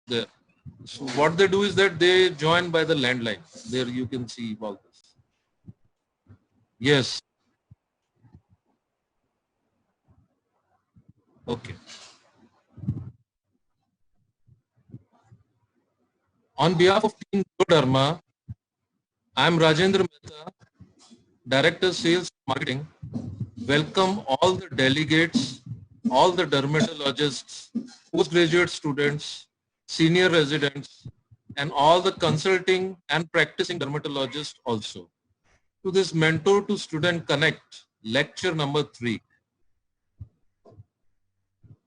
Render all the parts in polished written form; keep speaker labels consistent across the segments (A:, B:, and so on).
A: there. So what they do is that they join by the landline. There you can see all this. Yes. Okay. On behalf of Team Dharma, I am Rajendra Mehta, Director Sales Marketing. Welcome all the delegates, all the dermatologists, postgraduate students, senior residents, and all the consulting and practicing dermatologists also to this Mentor to Student Connect lecture number 3.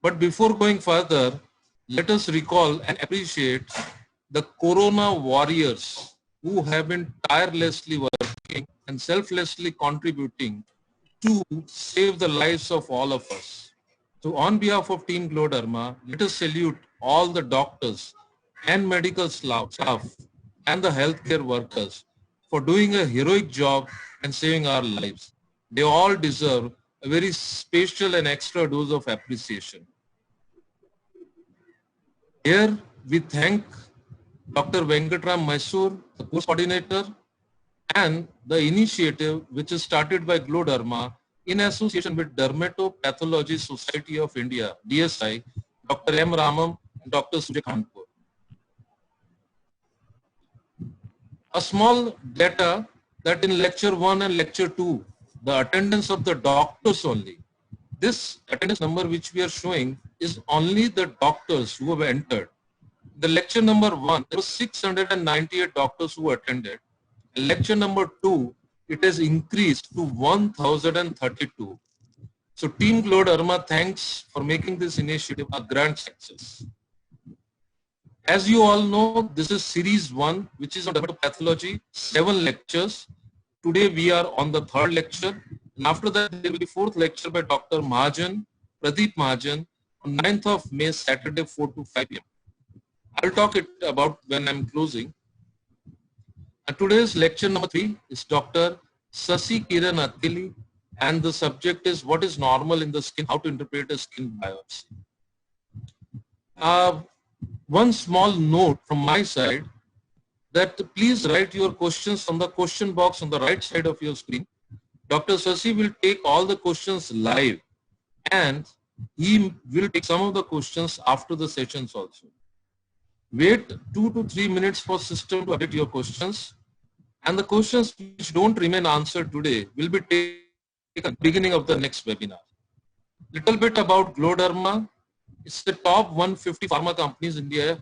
A: But before going further, let us recall and appreciate the Corona warriors who have been tirelessly working and selflessly contributing to save the lives of all of us. So on behalf of Team Gloderma, let us salute all the doctors and medical staff and the healthcare workers for doing a heroic job and saving our lives. They all deserve a very special and extra dose of appreciation. Here we thank Dr. Venkatram Mysore, the course coordinator, and the initiative which is started by Gloderma in association with Dermatopathology Society of India, DSI, Dr. M. Ramam and Dr. Sujay Kanpur. A small data that in lecture 1 and lecture 2, the attendance of the doctors only. This attendance number which we are showing is only the doctors who have entered. The lecture number 1, there were 698 doctors who attended. Lecture number 2, it has increased to 1032. So Team Gloderma thanks for making this initiative a grand success. As you all know, this is series 1, which is on dermatopathology, 7 lectures. Today we are on the 3rd lecture. And after that, there will be 4th lecture by Dr. Mahajan, Pradeep Mahajan, on 9th of May, Saturday, 4 to 5 p.m. I'll talk it about when I'm closing. And today's lecture number 3 is Dr. Sasi Kiran Attili, and the subject is what is normal in the skin, how to interpret a skin biopsy. One small note from my side that please write your questions on the question box on the right side of your screen. Dr. Sasi will take all the questions live and he will take some of the questions after the sessions also. Wait 2 to 3 minutes for system to update your questions, and the questions which don't remain answered today will be taken at the beginning of the next webinar. Little bit about Gloderma. It's the top 150 pharma companies in India.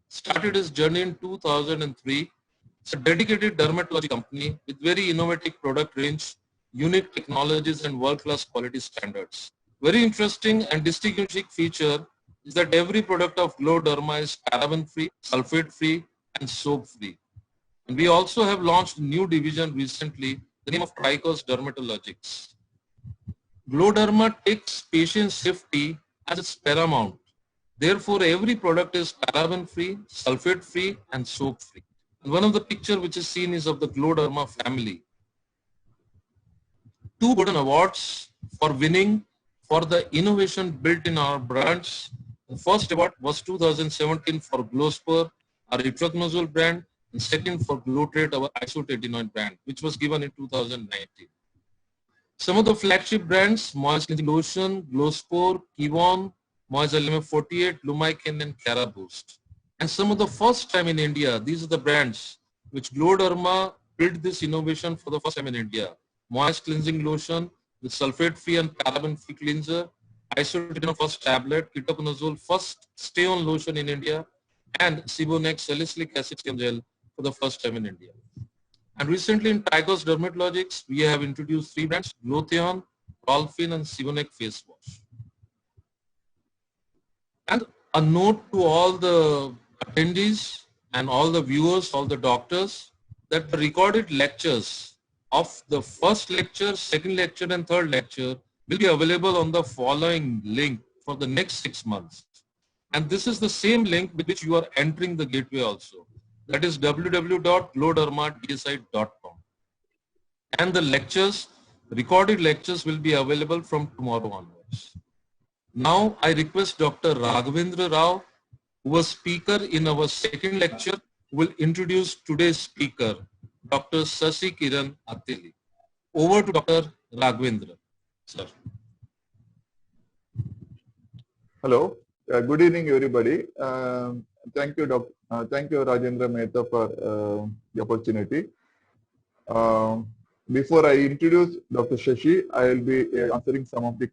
A: Started its journey in 2003. It's a dedicated dermatology company with very innovative product range, unique technologies and world-class quality standards. Very interesting and distinguishing feature is that every product of Gloderma is paraben-free, sulfate-free and soap-free. And we also have launched a new division recently, the name of Trichos Dermatologics. Gloderma takes patient safety as its paramount. Therefore, every product is paraben-free, sulfate-free and soap-free. And one of the picture which is seen is of the Gloderma family. 2 golden awards for winning for the innovation built in our brands. The first award was 2017 for Glospur, our itraconazole brand, and second for Glotrate, our isotretinoin brand, which was given in 2019. Some of the flagship brands, Moist Cleansing Lotion, Glospur, Kivon, Moist LMF 48, Lumicane, and Cara Boost. And some of the first time in India, these are the brands which Gloderma built this innovation for the first time in India. Moist Cleansing Lotion with sulfate-free and paraben-free cleanser, isotretinoin first tablet, ketoconazole first stay-on lotion in India, and Sibonex salicylic acid gel for the first time in India. And recently in Trichos Dermatologics, we have introduced 3 brands, Glutheon, Rolfin, and Sibonex face wash. And a note to all the attendees and all the viewers, all the doctors, that the recorded lectures of the first lecture, second lecture, and third lecture will be available on the following link for the next 6 months. And this is the same link with which you are entering the gateway also. That is www.gloderma.dsi.com. And the lectures, recorded lectures will be available from tomorrow onwards. Now I request Dr. Raghavendra Rao who was speaker in our second lecture, will introduce today's speaker, Dr. Sasikiran Attili. Over to Dr. Raghavendra, sir.
B: Hello. Good evening, everybody. Thank you, thank you, Rajendra Mehta, for the opportunity. Before I introduce Dr. Shashi, I will be answering some of the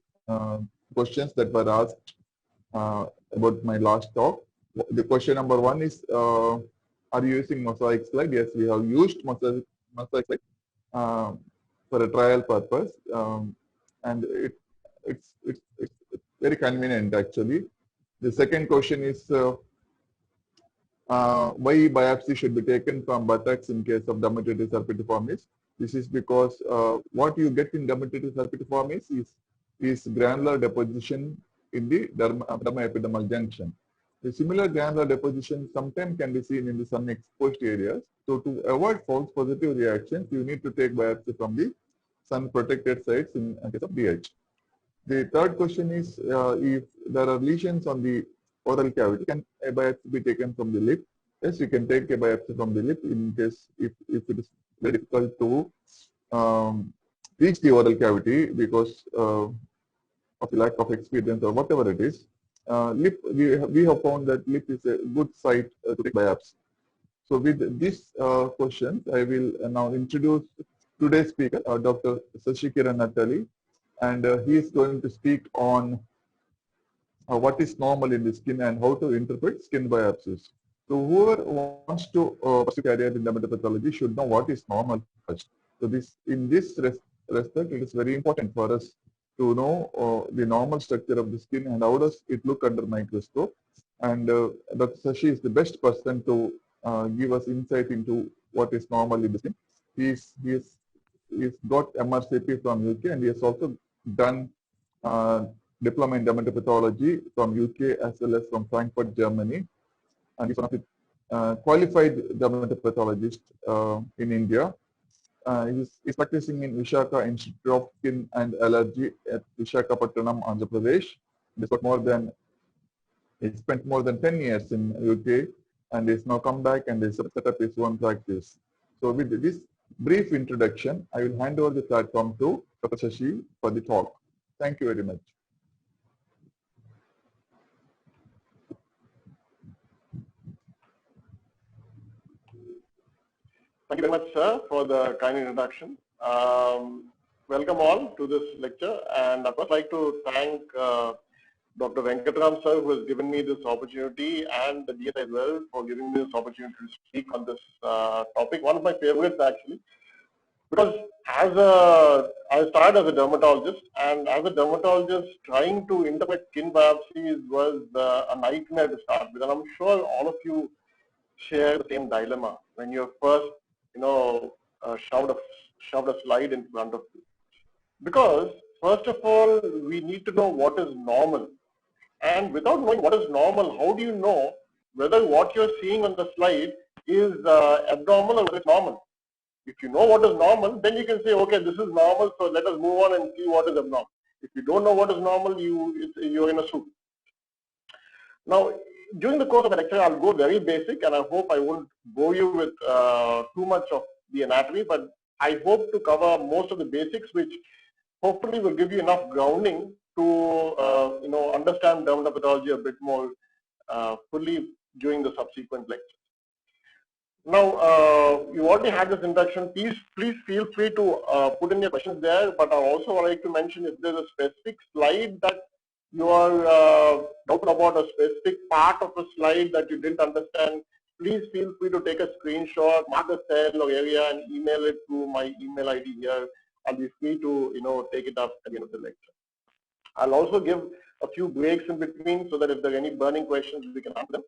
B: questions that were asked about my last talk. The question number one is, are you using mosaic slide? Yes, we have used mosaic slide for a trial purpose, and it's very convenient actually. The second question is why biopsy should be taken from buttocks in case of dermatitis herpetiformis. This is because what you get in dermatitis herpetiformis is granular deposition in the derma-epidermal junction. The similar granular deposition sometimes can be seen in the sun-exposed areas. So to avoid false positive reactions, you need to take biopsy from the sun-protected sites in case of DH. The third question is if there are lesions on the oral cavity, can a biopsy be taken from the lip? Yes, you can take a biopsy from the lip in case if it is very difficult to reach the oral cavity because of the lack of experience or whatever it is. Lip, we have found that lip is a good site to take biopsy. So with this questions, I will now introduce today's speaker, Dr. Sasikiran Attili, and he is going to speak on what is normal in the skin and how to interpret skin biopsies. So whoever wants to pursue career in dermatopathology should know what is normal first. So in this respect, it is very important for us to know the normal structure of the skin and how does it look under microscope. And Dr. Sashi is the best person to give us insight into what is normal in the skin. He's got MRCP from UK, and he has also done diploma in dermatopathology from UK as well as from Frankfurt, Germany. And he's one of the qualified dermatopathologist in India. He's practicing in Visakhapatnam Institute of Skin and Allergy at Visakhapatnam, Andhra Pradesh. He spent more than 10 years in UK and he's now come back and he's set up his own practice. So with this brief introduction, I will hand over the platform to Dr. Shashi for the talk. Thank you very much.
C: Thank you very much, sir, for the kind introduction. Welcome all to this lecture, and I'd first like to thank Dr. Venkatram, sir, who has given me this opportunity, and the DS as well for giving me this opportunity to speak on this topic. One of my favorites, actually, because I started as a dermatologist, and as a dermatologist, trying to interpret skin biopsies was a nightmare to start with, and I'm sure all of you share the same dilemma when you're first shoved a slide in front of you. Because, first of all, we need to know what is normal. And without knowing what is normal, how do you know whether what you're seeing on the slide is abnormal or whether it's normal? If you know what is normal, then you can say, okay, this is normal, so let us move on and see what is abnormal. If you don't know what is normal, you're in a soup. Now, during the course of the lecture, I'll go very basic, and I hope I won't bore you with too much of the anatomy, but I hope to cover most of the basics, which hopefully will give you enough grounding to understand dermatopathology a bit more fully during the subsequent lectures. Now, you already had this introduction. Please feel free to put in your questions there, but I also would like to mention if there's a specific slide that you are doubtful about, a specific part of a slide that you didn't understand, please feel free to take a screenshot, mark a cell or area and email it to my email ID here. I'll be free to take it up at the end of the lecture. I'll also give a few breaks in between so that if there are any burning questions, we can answer them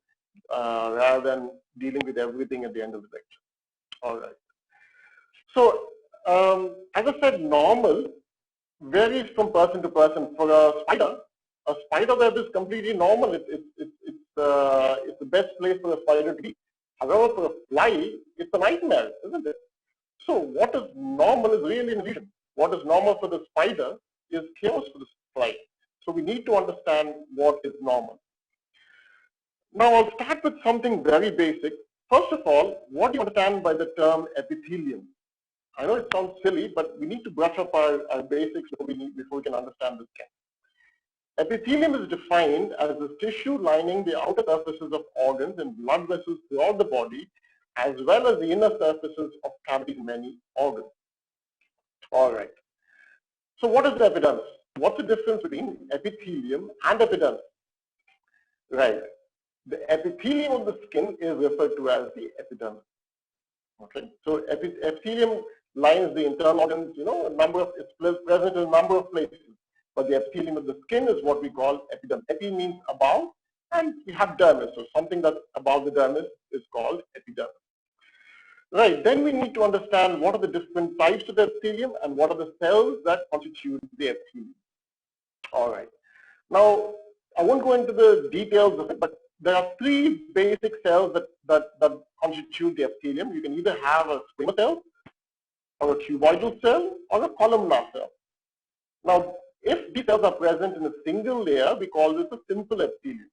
C: rather than dealing with everything at the end of the lecture. All right. So, as I said, normal varies from person to person. For a spider web is completely normal. It's the best place for a spider to be. However, for a fly, it's a nightmare, isn't it? So what is normal is really an illusion. What is normal for the spider is chaos for the fly. So we need to understand what is normal. Now I'll start with something very basic. First of all, what do you understand by the term epithelium? I know it sounds silly, but we need to brush up our basics before we can understand the skin. Epithelium is defined as the tissue lining the outer surfaces of organs and blood vessels throughout the body, as well as the inner surfaces of cavities in many organs. All right. So what is the epidermis? What's the difference between epithelium and epidermis? Right. The epithelium of the skin is referred to as the epidermis. Okay. So epithelium lines the internal organs, it's present in a number of places. But the epithelium of the skin is what we call epidermis. Epi means above, and we have dermis. So something that's above the dermis is called epidermis. Right, then we need to understand what are the different types of epithelium and what are the cells that constitute the epithelium. All right. Now, I won't go into the details of it, but there are three basic cells that constitute the epithelium. You can either have a squamous cell, or a cuboidal cell, or a columnar cell. Now, if these cells are present in a single layer, we call this a simple epithelium.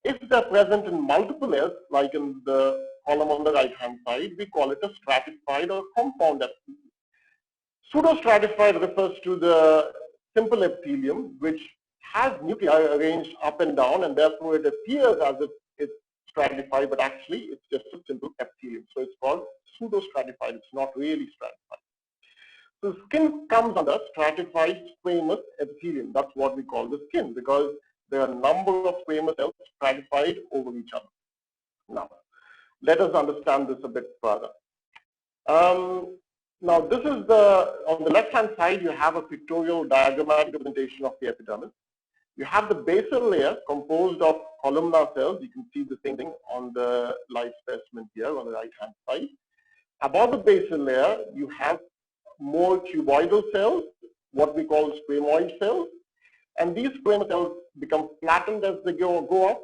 C: If they're present in multiple layers, like in the column on the right-hand side, we call it a stratified or compound epithelium. Pseudostratified refers to the simple epithelium, which has nuclei arranged up and down, and therefore it appears as if it's stratified, but actually it's just a simple epithelium. So it's called pseudostratified. It's not really stratified. So skin comes under stratified squamous epithelium. That's what we call the skin, because there are a number of squamous cells stratified over each other. Now, let us understand this a bit further. Now, this is on the left-hand side, you have a pictorial diagrammatic representation of the epidermis. You have the basal layer composed of columnar cells. You can see the same thing on the live specimen here on the right-hand side. Above the basal layer, you have more cuboidal cells, what we call squamoid cells. And these squamous cells become flattened as they go up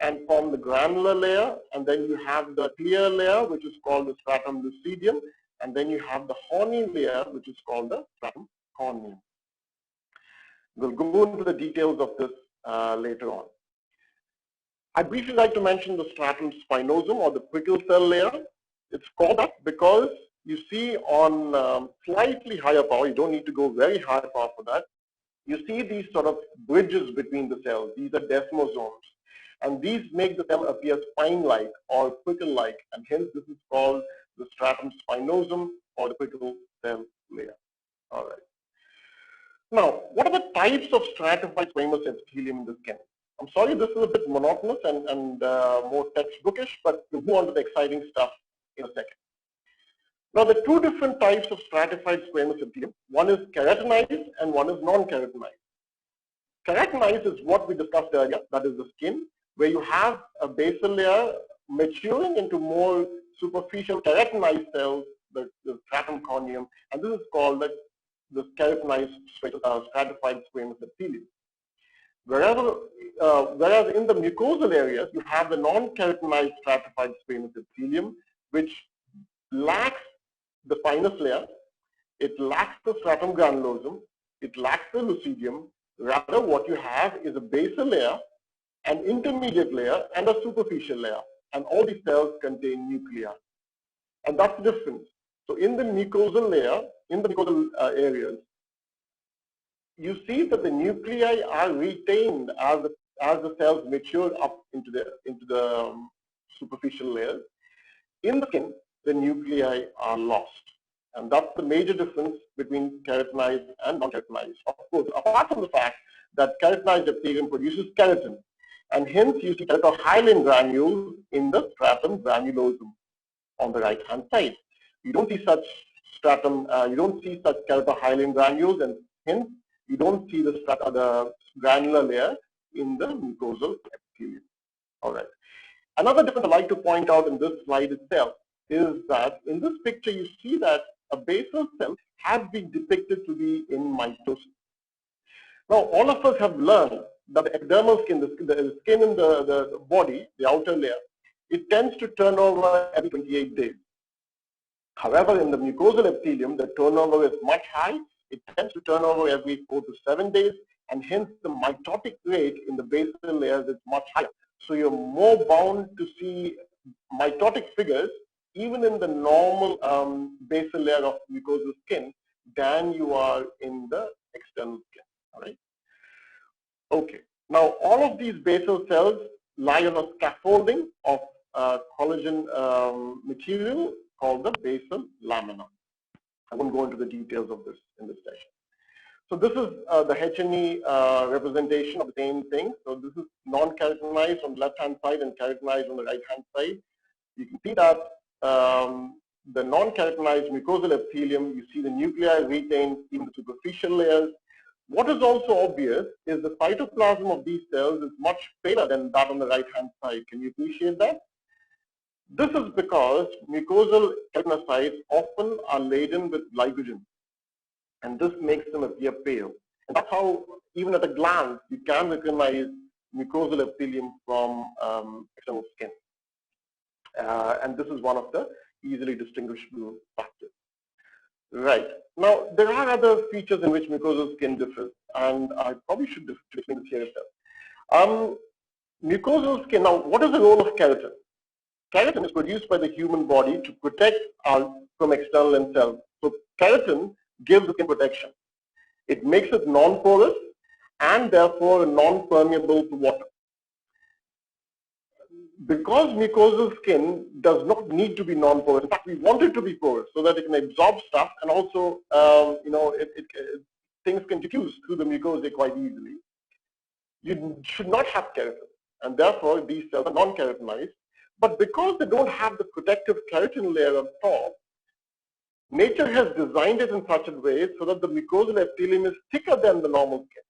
C: and form the granular layer. And then you have the clear layer, which is called the stratum lucidium. And then you have the horny layer, which is called the stratum corneum. We'll go into the details of this later on. I'd briefly like to mention the stratum spinosum, or the prickle cell layer. It's called that because you see on slightly higher power, you don't need to go very high power for that, you see these sort of bridges between the cells. These are desmosomes. And these make the cell appear spine-like or prickle-like, and hence this is called the stratum spinosum, or the prickle cell layer. All right. Now, what are the types of stratified squamous epithelium in the skin? I'm sorry, this is a bit monotonous and more textbookish, but we'll move on to the exciting stuff in a second. Now, there are two different types of stratified squamous epithelium. One is keratinized and one is non-keratinized. Keratinized is what we discussed earlier, that is the skin, where you have a basal layer maturing into more superficial keratinized cells, the stratum corneum, and this is called the keratinized stratified squamous epithelium. Whereas in the mucosal areas, you have the non-keratinized stratified squamous epithelium, which lacks the spinous layer, it lacks the stratum granulosum, it lacks the lucidium. Rather, what you have is a basal layer, an intermediate layer, and a superficial layer. And all these cells contain nuclei. And that's the difference. So in the mucosal layer, in the mucosal areas, you see that the nuclei are retained as the cells mature up into the superficial layers. In the skin, the nuclei are lost. And that's the major difference between keratinized and non-keratinized. Of course, apart from the fact that keratinized epithelium produces keratin, and hence you see keratohyalin granules in the stratum granulosum on the right-hand side. You don't see such keratohyalin granules, and hence you don't see the granular layer in the mucosal epithelium. All right. Another difference I'd like to point out in this slide itself is that in this picture you see that a basal cell has been depicted to be in mitosis. Now, all of us have learned that the epidermal skin, the skin in the body, the outer layer, it tends to turn over every 28 days. However, in the mucosal epithelium, the turnover is much high. It tends to turn over every 4 to 7 days, and hence the mitotic rate in the basal layers is much higher. So you're more bound to see mitotic figures even in the normal basal layer of mucosal skin than you are in the external skin. All right. Okay. Now all of these basal cells lie on a scaffolding of collagen material called the basal lamina. I won't go into the details of this in this session. So this is the H&E representation of the same thing. So this is non-keratinized on the left-hand side and keratinized on the right-hand side. You can see that the non-keratinized mucosal epithelium, you see the nuclei retained in the superficial layers. What is also obvious is the cytoplasm of these cells is much paler than that on the right-hand side. Can you appreciate that? This is because mucosal keratinocytes often are laden with glycogen, and this makes them appear pale. And that's how, even at a glance, you can recognize mucosal epithelium from external skin. And this is one of the easily distinguishable factors. Right. Now, there are other features in which mucosal skin differs, and I probably should explain this here itself. Mucosal skin, now, what is the role of keratin? Keratin is produced by the human body to protect from external cells. So keratin gives skin protection. It makes it non-porous and therefore non-permeable to water. Because mucosal skin does not need to be non-porous, in fact we want it to be porous so that it can absorb stuff, and also things can diffuse through the mucosa quite easily. You should not have keratin, and therefore these cells are non-keratinized. But because they don't have the protective keratin layer on top, nature has designed it in such a way so that the mucosal epithelium is thicker than the normal skin.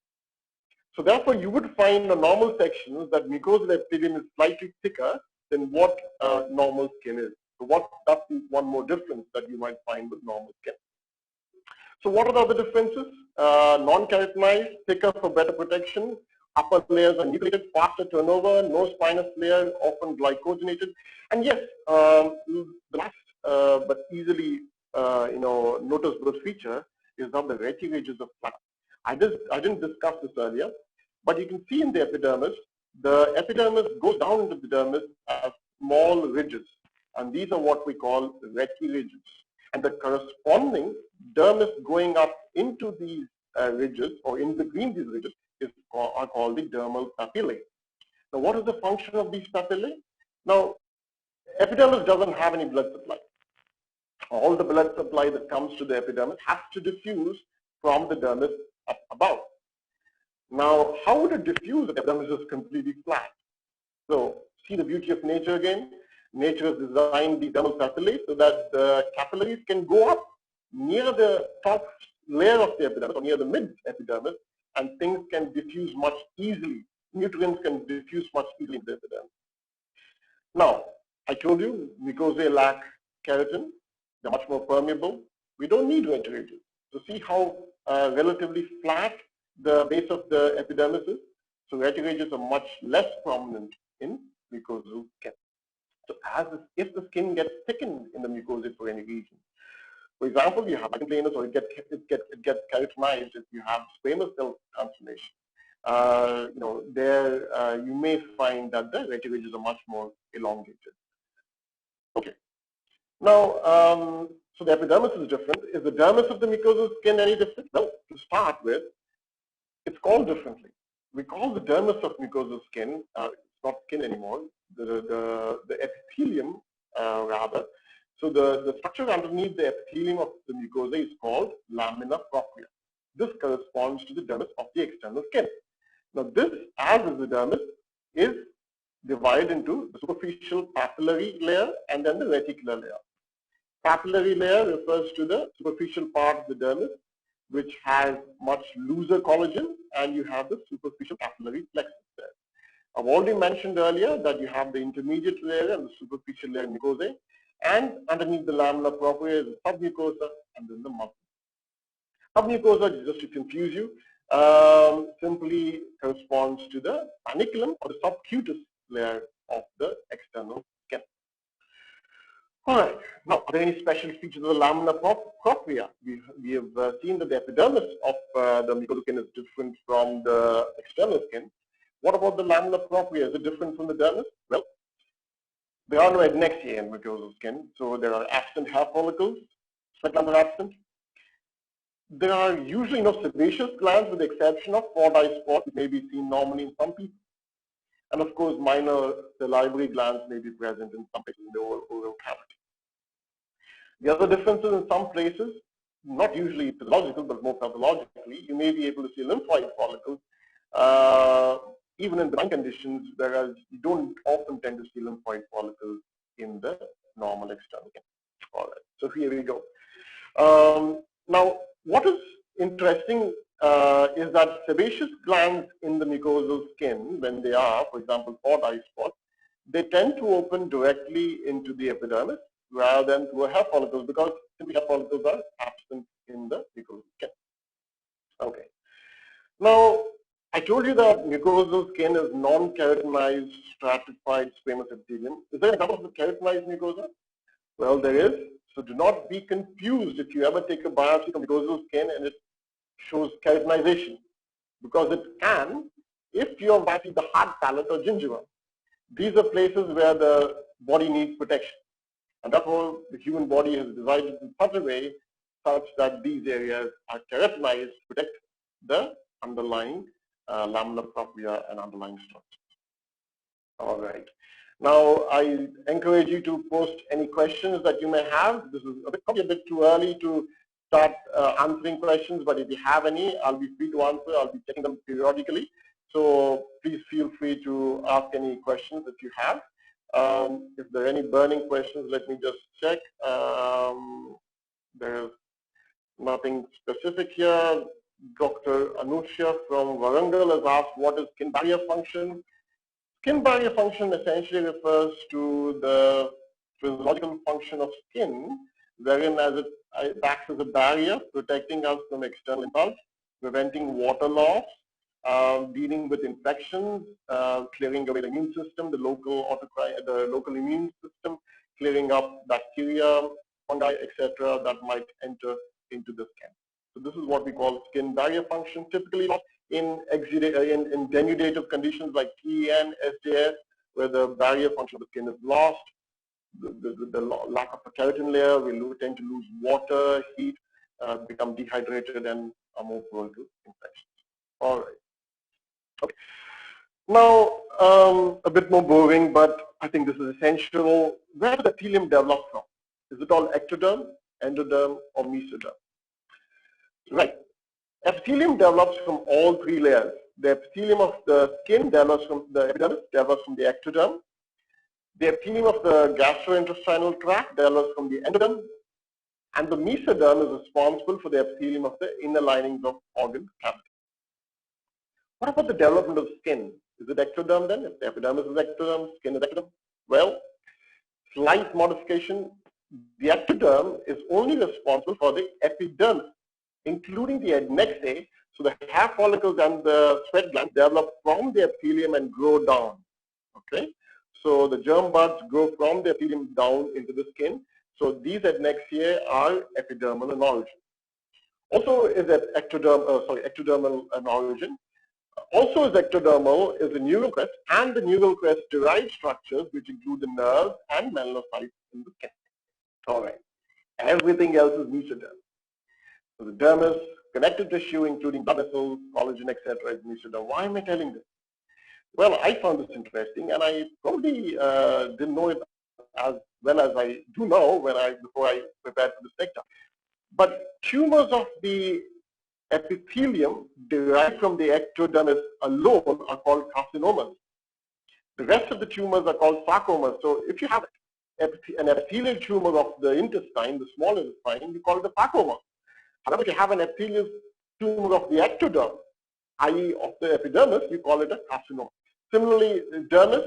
C: So therefore, you would find in normal sections that mucosal epithelium is slightly thicker than what normal skin is. So that's one more difference that you might find with normal skin. So what are the other differences? Non-keratinized, thicker for better protection. Upper layers are nucleated, faster turnover, no spinous layer, often glycogenated. And yes, the last but easily noticeable feature is now the retiridges of flat. I didn't discuss this earlier, but you can see in the epidermis goes down into the dermis as small ridges, and these are what we call retiridges. And the corresponding dermis going up into these ridges, or in between these ridges, are called the dermal papillae. Now, what is the function of these papillae? Now, epidermis doesn't have any blood supply. All the blood supply that comes to the epidermis has to diffuse from the dermis up above. Now, how would it diffuse if the epidermis is completely flat? So, see the beauty of nature again. Nature has designed the dermal papillae so that the capillaries can go up near the top layer of the epidermis, or near the mid-epidermis, and things can diffuse much easily. Nutrients can diffuse much easily in the epidermis. Now, I told you, mucosae lack keratin. They're much more permeable. We don't need retiridges. So see how relatively flat the base of the epidermis is. So retiridges are much less prominent in mucosal skin. So if the skin gets thickened in the mucosa for any reason, for example, you have planus, or it gets keratinized if you have squamous cell transformation. You may find that the retiridges are much more elongated. Okay. Now, so the epidermis is different. Is the dermis of the mucosal skin any different? Well, to start with, it's called differently. We call the dermis of mucosal skin, it's not skin anymore, the epithelium rather. So the structure underneath the epithelium of the mucosa is called lamina propria. This corresponds to the dermis of the external skin. Now this, as is the dermis, is divided into the superficial papillary layer and then the reticular layer. Papillary layer refers to the superficial part of the dermis, which has much looser collagen, and you have the superficial capillary plexus there. I've already mentioned earlier that you have the intermediate layer and the superficial layer mucosae, and underneath the lamina propria is the submucosa and then the muscle. Submucosa, just to confuse you, simply corresponds to the paniculum or the subcutaneous layer of the external skin. All right. Now, are there any special features of the lamina propria? We have seen that the epidermis of the mucosal skin is different from the external skin. What about the lamina propria? Is it different from the dermis? Well, there are no adnexiae in mucosal skin, so there are absent hair follicles, sweat glands are absent. There are usually no sebaceous glands with the exception of four-eye spots, which may be seen normally in some people. And of course, minor salivary glands may be present in some places in the oral cavity. The other differences in some places, not usually physiological, but more pathologically, you may be able to see lymphoid follicles, even in benign conditions, whereas you don't often tend to see lymphoid follicles in the normal external skin. All right, so here we go. Now, what is interesting is that sebaceous glands in the mucosal skin, when they are, for example, four-eye spots, they tend to open directly into the epidermis rather than through hair follicles, because simply hair follicles are absent in the mucosal skin. Okay. Now, I told you that mucosal skin is non-keratinized stratified squamous epithelium. Is there an example of the keratinized mucosa? Well, there is. So do not be confused if you ever take a biopsy from mucosal skin and it shows keratinization, because it can if you have biopsied the hard palate or gingiva. These are places where the body needs protection. And therefore, the human body has designed in such a way such that these areas are keratinized to protect the underlying lamina propria and underlying structures. All right. Now, I encourage you to post any questions that you may have. This is probably a bit too early to start answering questions, but if you have any, I'll be free to answer. I'll be checking them periodically. So please feel free to ask any questions that you have. If there are any burning questions, let me just check. There's nothing specific here. Dr. Anusha from Warangal has asked, what is skin barrier function? Skin barrier function essentially refers to the physiological function of skin, wherein as it acts as a barrier, protecting us from external impulse, preventing water loss, dealing with infections, clearing away the immune system, the local immune system, clearing up bacteria, fungi, etc., that might enter into the skin. So this is what we call skin barrier function, typically in denudative conditions like TEN, SJS, where the barrier function of the skin is lost, the lack of a keratin layer, we tend to lose water, heat, become dehydrated, and are more prone to infections. All right. Okay. Now, a bit more boring, but I think this is essential. Where does the epithelium develop from? Is it all ectoderm, endoderm, or mesoderm? Right. Epithelium develops from all three layers. The epithelium of the skin develops from the epidermis, develops from the ectoderm. The epithelium of the gastrointestinal tract develops from the endoderm. And the mesoderm is responsible for the epithelium of the inner linings of organ cavity. What about the development of skin? Is it ectoderm then? If the epidermis is ectoderm, skin is ectoderm? Well, slight modification. The ectoderm is only responsible for the epidermis, including the adnexiae. So the hair follicles and the sweat glands develop from the epithelium and grow down. Okay, so the germ buds grow from the epithelium down into the skin. So these adnexiae are epidermal in origin. Also is ectodermal in origin. Also is ectodermal is the neural crest and the neural crest derived structures, which include the nerves and melanocytes in the skin. All right, everything else is mesoderm. So the dermis, connective tissue, including blood vessels, collagen, etc., is mesoderm. Why am I telling this? Well, I found this interesting, and I probably didn't know it as well as I do know before I prepared for this lecture. But tumors of the epithelium derived from the ectodermis alone are called carcinomas. The rest of the tumors are called sarcomas. So if you have an epithelial tumor of the intestine, the small intestine, you call it a sarcoma. However, if you have an epithelial tumor of the ectoderm, i.e. of the epidermis, you call it a carcinoma. Similarly, dermis,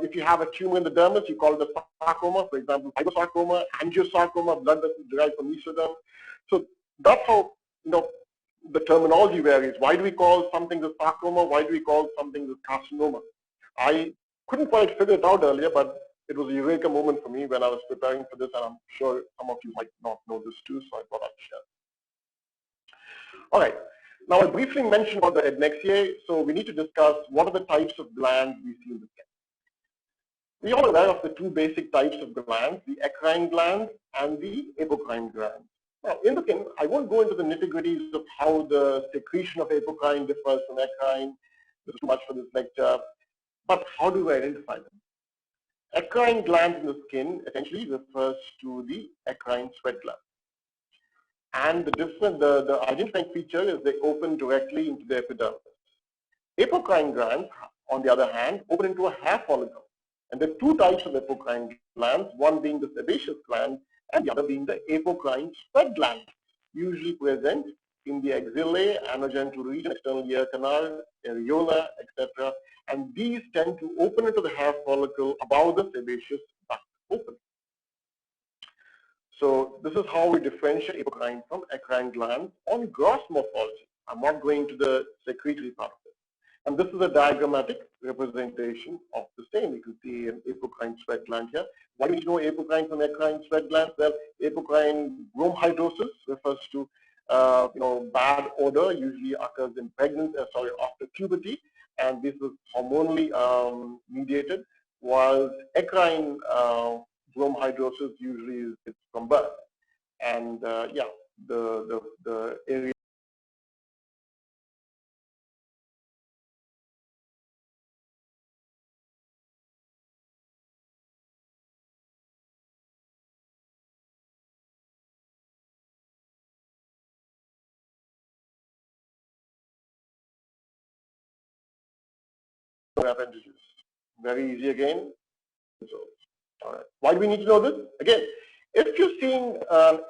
C: if you have a tumor in the dermis, you call it a sarcoma. For example, fibrosarcoma, angiosarcoma, blood vessels derived from mesoderm. So that's how, the terminology varies. Why do we call something a sarcoma? Why do we call something a carcinoma? I couldn't quite figure it out earlier, but it was a eureka moment for me when I was preparing for this, and I'm sure some of you might not know this too, so I thought I'd share. All right. Now, I briefly mentioned about the adnexiae, so we need to discuss what are the types of glands we see in the skin. We are aware of the two basic types of glands, the eccrine glands and the apocrine glands. Now, in the skin, I won't go into the nitty-gritties of how the secretion of apocrine differs from eccrine. This is too much for this lecture. But how do we identify them? Eccrine glands in the skin essentially refers to the eccrine sweat gland. And the identifying feature is they open directly into the epidermis. Apocrine glands, on the other hand, open into a hair follicle. And there are two types of apocrine glands, one being the sebaceous gland and the other being the apocrine sweat gland, usually present in the axillae, anogenital region, external ear canal, areola, etc. And these tend to open into the hair follicle above the sebaceous duct opening. So this is how we differentiate apocrine from eccrine glands on gross morphology. I'm not going to the secretory part of it. And this is a diagrammatic representation of the same. You can see an apocrine sweat gland here. Why do we know apocrine from eccrine sweat glands? Well, apocrine bromhidrosis refers to bad odor, usually occurs in pregnancy, after puberty, and this is hormonally mediated, while eccrine bromhidrosis usually is from birth. And the area appendages. Very easy again. So, all right. Why do we need to know this? Again, if you're seeing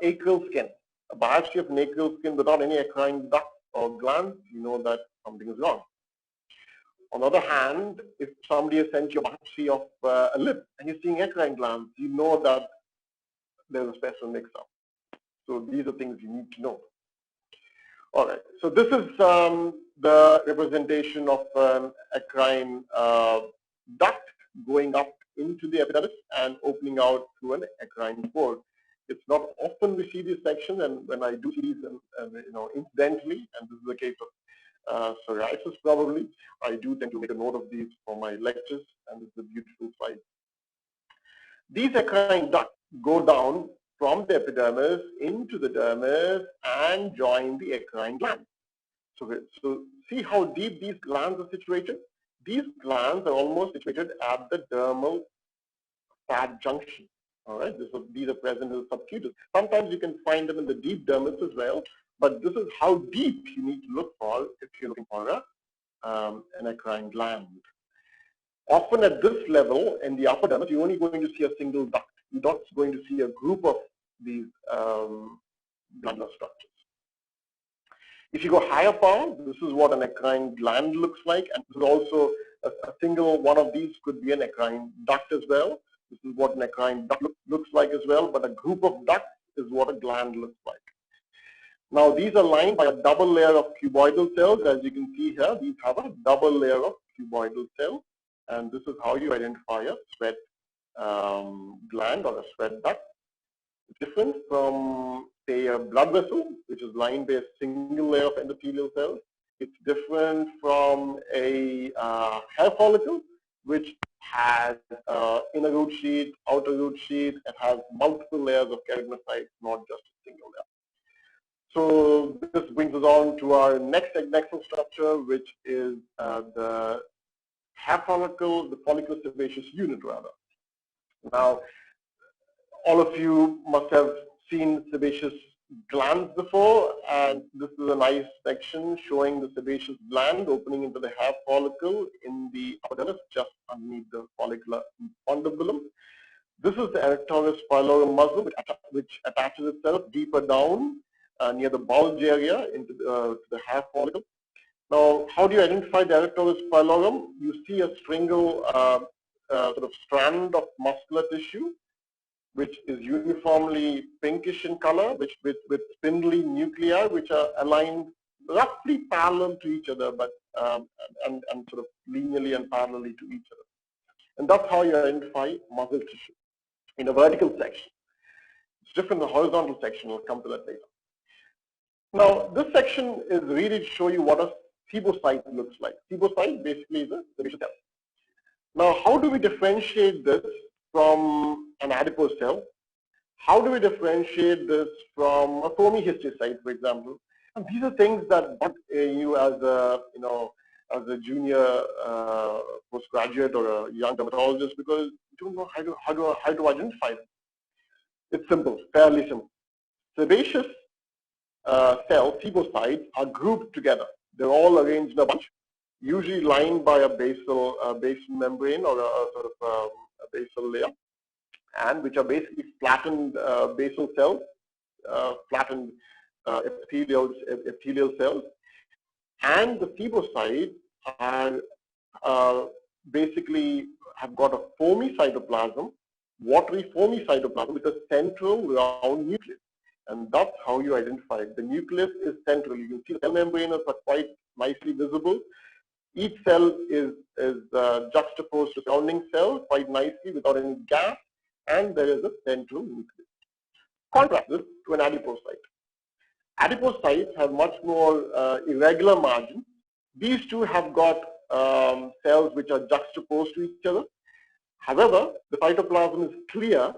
C: acral skin, a biopsy of an acral skin without any eccrine duct or glands, you know that something is wrong. On the other hand, if somebody has sent you a biopsy of a lip and you're seeing eccrine glands, you know that there's a special mix-up. So these are things you need to know. All right, so this is the representation of an eccrine duct going up into the epidermis and opening out through an eccrine pore. It's not often we see this section, and when I do see these, incidentally, and this is the case of psoriasis probably, I do tend to make a note of these for my lectures, and this is a beautiful slide. These eccrine ducts go down from the epidermis into the dermis and join the eccrine gland. So see how deep these glands are situated? These glands are almost situated at the dermal fat junction. All right, these are present in the subcutaneous. Sometimes you can find them in the deep dermis as well, but this is how deep you need to look for if you're looking for an eccrine gland. Often at this level, in the upper dermis, you're only going to see a single duct. You're not going to see a group of these glandular structures. If you go higher power, this is what an eccrine gland looks like, and this is also a single one of these could be an eccrine duct as well. This is what an eccrine duct looks like as well, but a group of ducts is what a gland looks like. Now these are lined by a double layer of cuboidal cells. As you can see here, these have a double layer of cuboidal cells, and this is how you identify a sweat gland or a sweat duct. Different from, say, a blood vessel, which is lined by a single layer of endothelial cells. It's different from a hair follicle, which has inner root sheet, outer root sheet. It has multiple layers of keratinocytes, not just a single layer. So this brings us on to our next adnexal structure, which is the hair follicle, the follicular sebaceous unit rather. Now, all of you must have seen sebaceous glands before, and this is a nice section showing the sebaceous gland opening into the hair follicle in the epidermis, just underneath the follicular infundibulum. This is the erectoris pylorum muscle, which attaches itself deeper down near the bulge area into the hair follicle. Now, how do you identify the erectoris pylorum? You see a stringal sort of strand of muscular tissue, which is uniformly pinkish in color, with spindly nuclei, which are aligned roughly parallel to each other, but and sort of linearly and parallelly to each other. And that's how you identify muscle tissue in a vertical section. It's different in the horizontal section. We'll come to that later. Now, this section is really to show you what a sebocyte looks like. Sebocyte basically is a sebaceous cell. Now, how do we differentiate this from an adipose cell? How do we differentiate this from a foamy histiocyte, for example? And these are things that you as a, as a junior postgraduate or a young dermatologist, because you don't know how to identify them. It's simple, fairly simple. Sebaceous cells, sebocytes, are grouped together. They're all arranged in a bunch, usually lined by a basal membrane or a sort of a basal layer, and which are basically flattened basal cells, flattened epithelial cells. And the sebocytes are basically have got a foamy cytoplasm, watery foamy cytoplasm with a central round nucleus. And that's how you identify it. The nucleus is central. You can see the cell membranes are quite nicely visible. Each cell is juxtaposed to surrounding cells quite nicely without any gap, and there is a central nucleus. Contrast this to an adipocyte. Adipocytes have much more irregular margins. These two have got cells which are juxtaposed to each other. However, the cytoplasm is clear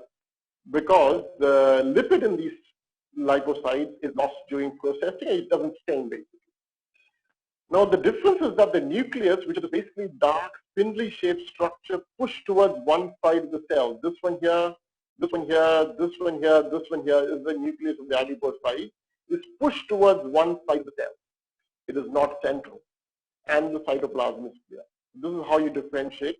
C: because the lipid in these lipocytes is lost during processing and it doesn't stain basically. Now the difference is that the nucleus, which is a basically dark, spindly shaped structure, pushed towards one side of the cell. This one here, this one here, this one here, this one here is the nucleus of the adipocyte. Is pushed towards one side of the cell. It is not central, and the cytoplasm is clear. This is how you differentiate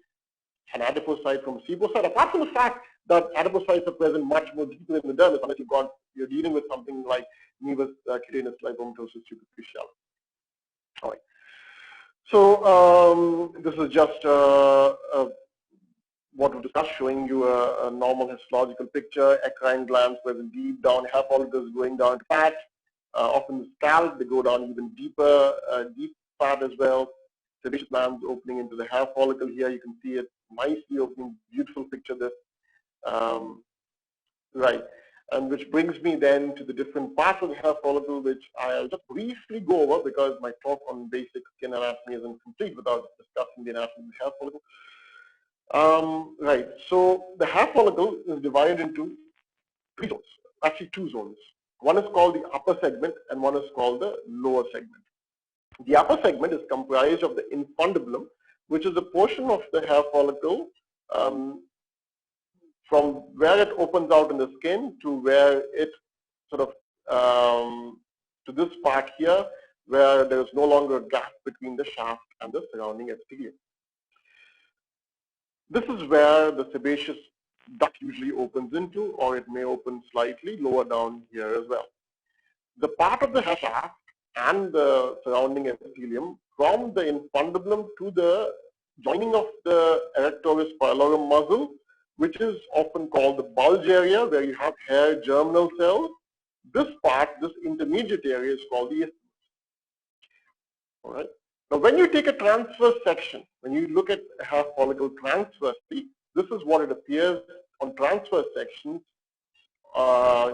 C: an adipocyte from a sebocyte. Apart from the fact that adipocytes are present much more deeply in the dermis, unless you're dealing with something like nevus cutaneous lipomatosis superficialis. All right. So this is just what we discussed, showing you a normal histological picture. Eccrine glands present deep down, hair follicles going down to fat. Often the scalp, they go down even deeper, deep fat as well. Sebaceous glands opening into the hair follicle here. You can see it nicely opening. Beautiful picture this. Right. And which brings me then to the different parts of the hair follicle, which I'll just briefly go over because my talk on basic skin anatomy isn't complete without discussing the anatomy of the hair follicle. Right. So the hair follicle is divided into three zones, actually two zones. One is called the upper segment and one is called the lower segment. The upper segment is comprised of the infundibulum, which is a portion of the hair follicle from where it opens out in the skin to where it sort of, to this part here, where there is no longer a gap between the shaft and the surrounding epithelium. This is where the sebaceous duct usually opens into, or it may open slightly lower down here as well. The part of the hair shaft and the surrounding epithelium from the infundibulum to the joining of the erectoris pylorium muscle, which is often called the bulge area, where you have hair germinal cells. This part, this intermediate area, is called the isthmus. All right. Now, when you take a transverse section, when you look at a hair follicle transversely, this is what it appears on transverse sections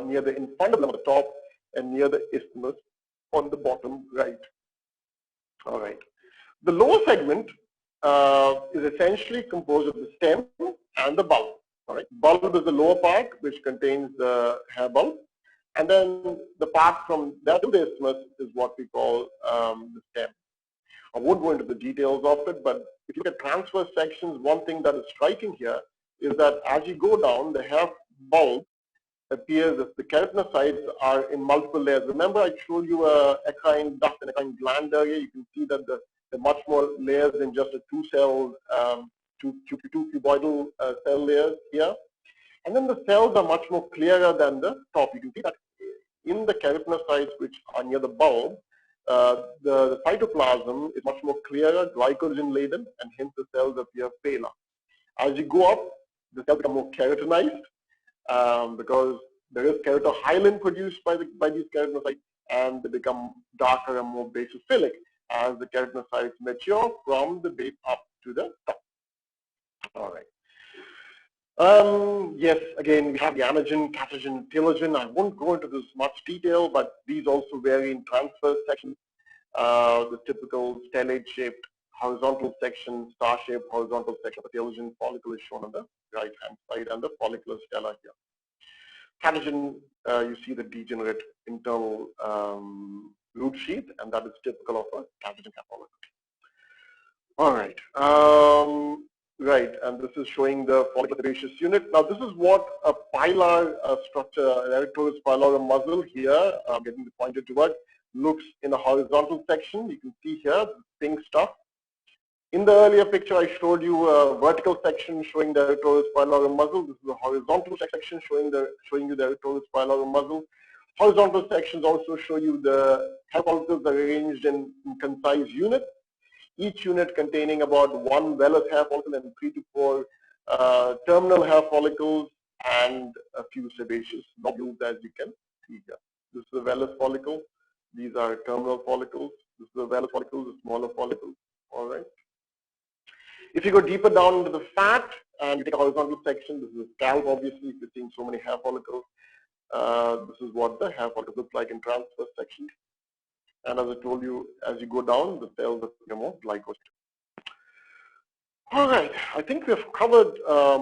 C: near the infundibulum on the top and near the isthmus on the bottom right. All right. The lower segment is essentially composed of the stem and the bulb. All right. Bulb is the lower part, which contains the hair bulb, and then the part from that to the isthmus is what we call the stem. I won't go into the details of it, but if you look at transverse sections, one thing that is striking here is that as you go down, the hair bulb appears as the keratinocytes are in multiple layers. Remember, I showed you a eccrine duct and eccrine gland area. You can see that there are much more layers than just a two cuboidal cell layers here. And then the cells are much more clearer than the top. You can see that in the keratinocytes, which are near the bulb, the cytoplasm is much more clearer, glycogen laden, and hence the cells appear paler. As you go up, the cells become more keratinized because there is keratohyalin produced by these keratinocytes, and they become darker and more basophilic as the keratinocytes mature from the base up to the top. All right. Yes, again, we have the anagen, catagen, telogen. I won't go into this much detail, but these also vary in transverse sections. The typical stellate-shaped horizontal section, star-shaped horizontal section of the telogen follicle is shown on the right-hand side, and the follicular stela here. Catagen, you see the degenerate internal root sheath, and that is typical of a catagen follicle. All right. Right, and this is showing the follicular sebaceous unit. Now, this is what a pilar structure, an erectoris pilorum muscle here, getting pointed toward, looks in a horizontal section. You can see here, the pink stuff. In the earlier picture, I showed you a vertical section showing the erectoris pilorum muscle. This is a horizontal section showing you the erectoris pilorum muscle. Horizontal sections also show you the hair follicles arranged in concise units. Each unit containing about one vellus hair follicle and 3 to 4 terminal hair follicles and a few sebaceous nodules, as you can see here. This is the vellus follicle. These are terminal follicles. This is the vellus follicle, the smaller follicles. All right. If you go deeper down into the fat and you take a horizontal section, this is a scalp, obviously, if you're seeing so many hair follicles. This is what the hair follicles look like in transverse section. And as I told you, as you go down, the cells become more glycosylated. All right, I think we've covered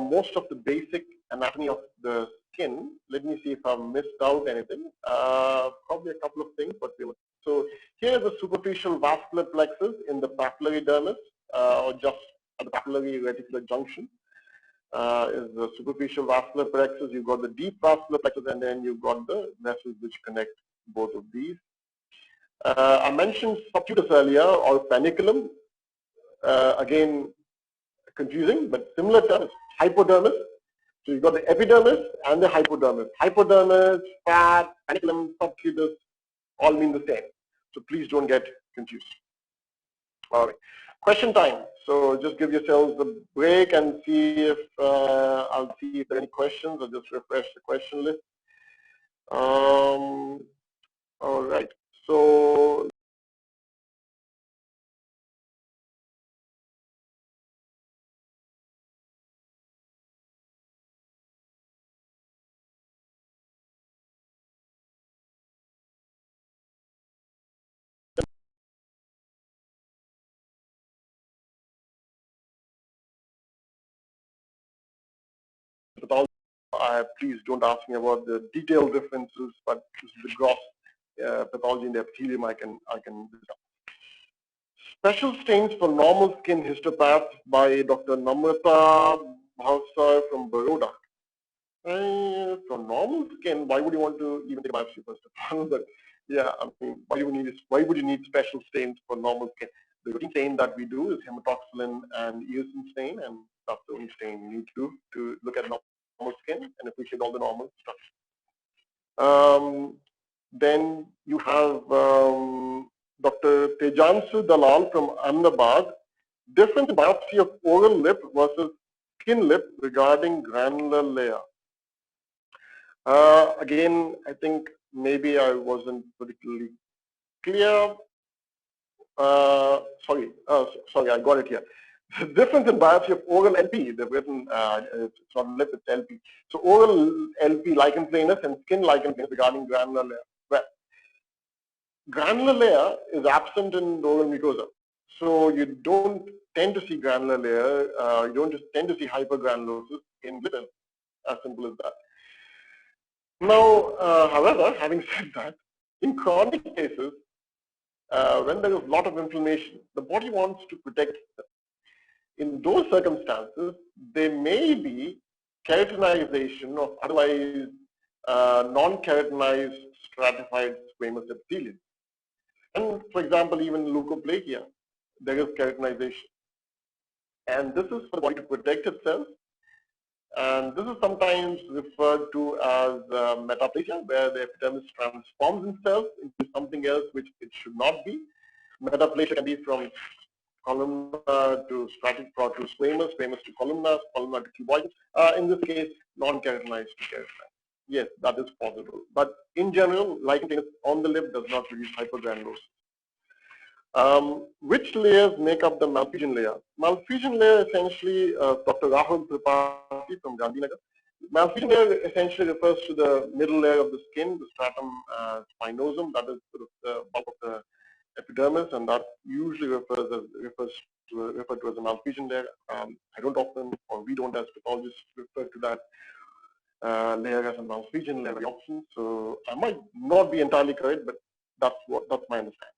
C: most of the basic anatomy of the skin. Let me see if I've missed out anything. Probably a couple of things, but we'll. So here is the superficial vascular plexus in the papillary dermis, or just at the papillary reticular junction. Is the superficial vascular plexus. You've got the deep vascular plexus, and then you've got the vessels which connect both of these. I mentioned subcutis earlier, or paniculum. Again, confusing, but similar terms. Hypodermis. So you've got the epidermis and the hypodermis. Hypodermis, fat, paniculum, subcutis, all mean the same. So please don't get confused. All right. Question time. So just give yourselves a break and see if I'll see if there are any questions, or just refresh the question list. All right. So please don't ask me about the detailed differences, but this is the gross pathology in the epithelium I can discuss. Special stains for normal skin histopath by Dr. Namrata Bhavsar from Baroda. For normal skin, why would you want to even take a biopsy first of all? But yeah, I mean, why would you need special stains for normal skin? The routine stain that we do is hematoxylin and eosin stain, and that's the only stain you need to do to look at normal skin and appreciate all the normal structure. Then you have Dr. Tejanshu Dalal from Ahmedabad. Difference in biopsy of oral lip versus skin lip regarding granular layer. Again, I think maybe I wasn't particularly clear. Sorry, I got it here. The difference in biopsy of oral LP, they've written, it's not lip, it's LP. So oral LP lichen planus and skin lichen planus regarding granular layer. Well, granular layer is absent in the oral mucosa. So you don't tend to see granular layer, you don't just tend to see hypergranulosis in lip, as simple as that. Now, however, having said that, in chronic cases, when there is a lot of inflammation, the body wants to protect itself. In those circumstances, there may be keratinization of otherwise non-keratinized stratified squamous epithelium. And for example, even leukoplakia, there is keratinization. And this is for the body to protect itself. And this is sometimes referred to as metaplasia, where the epidermis transforms itself into something else which it should not be. Metaplasia can be from columnar to stratified to squamous, squamous to columnar, columnar to cuboidal. In this case, non-keratinized to keratinized. Yes, that is possible. But in general, lichen planus on the lip does not produce hypergranulosis. Which layers make up the malphizian layer? Malphizian layer essentially, Dr. Rahul Tripathi from Gandhinagar. Malphizian layer essentially refers to the middle layer of the skin, the stratum spinosum, that is sort of the bulk of the epidermis, and that usually referred to as a malphizian layer. I don't often, or we don't as pathologists, refer to that layer as a malphizian layer very often. So I might not be entirely correct, but that's my understanding.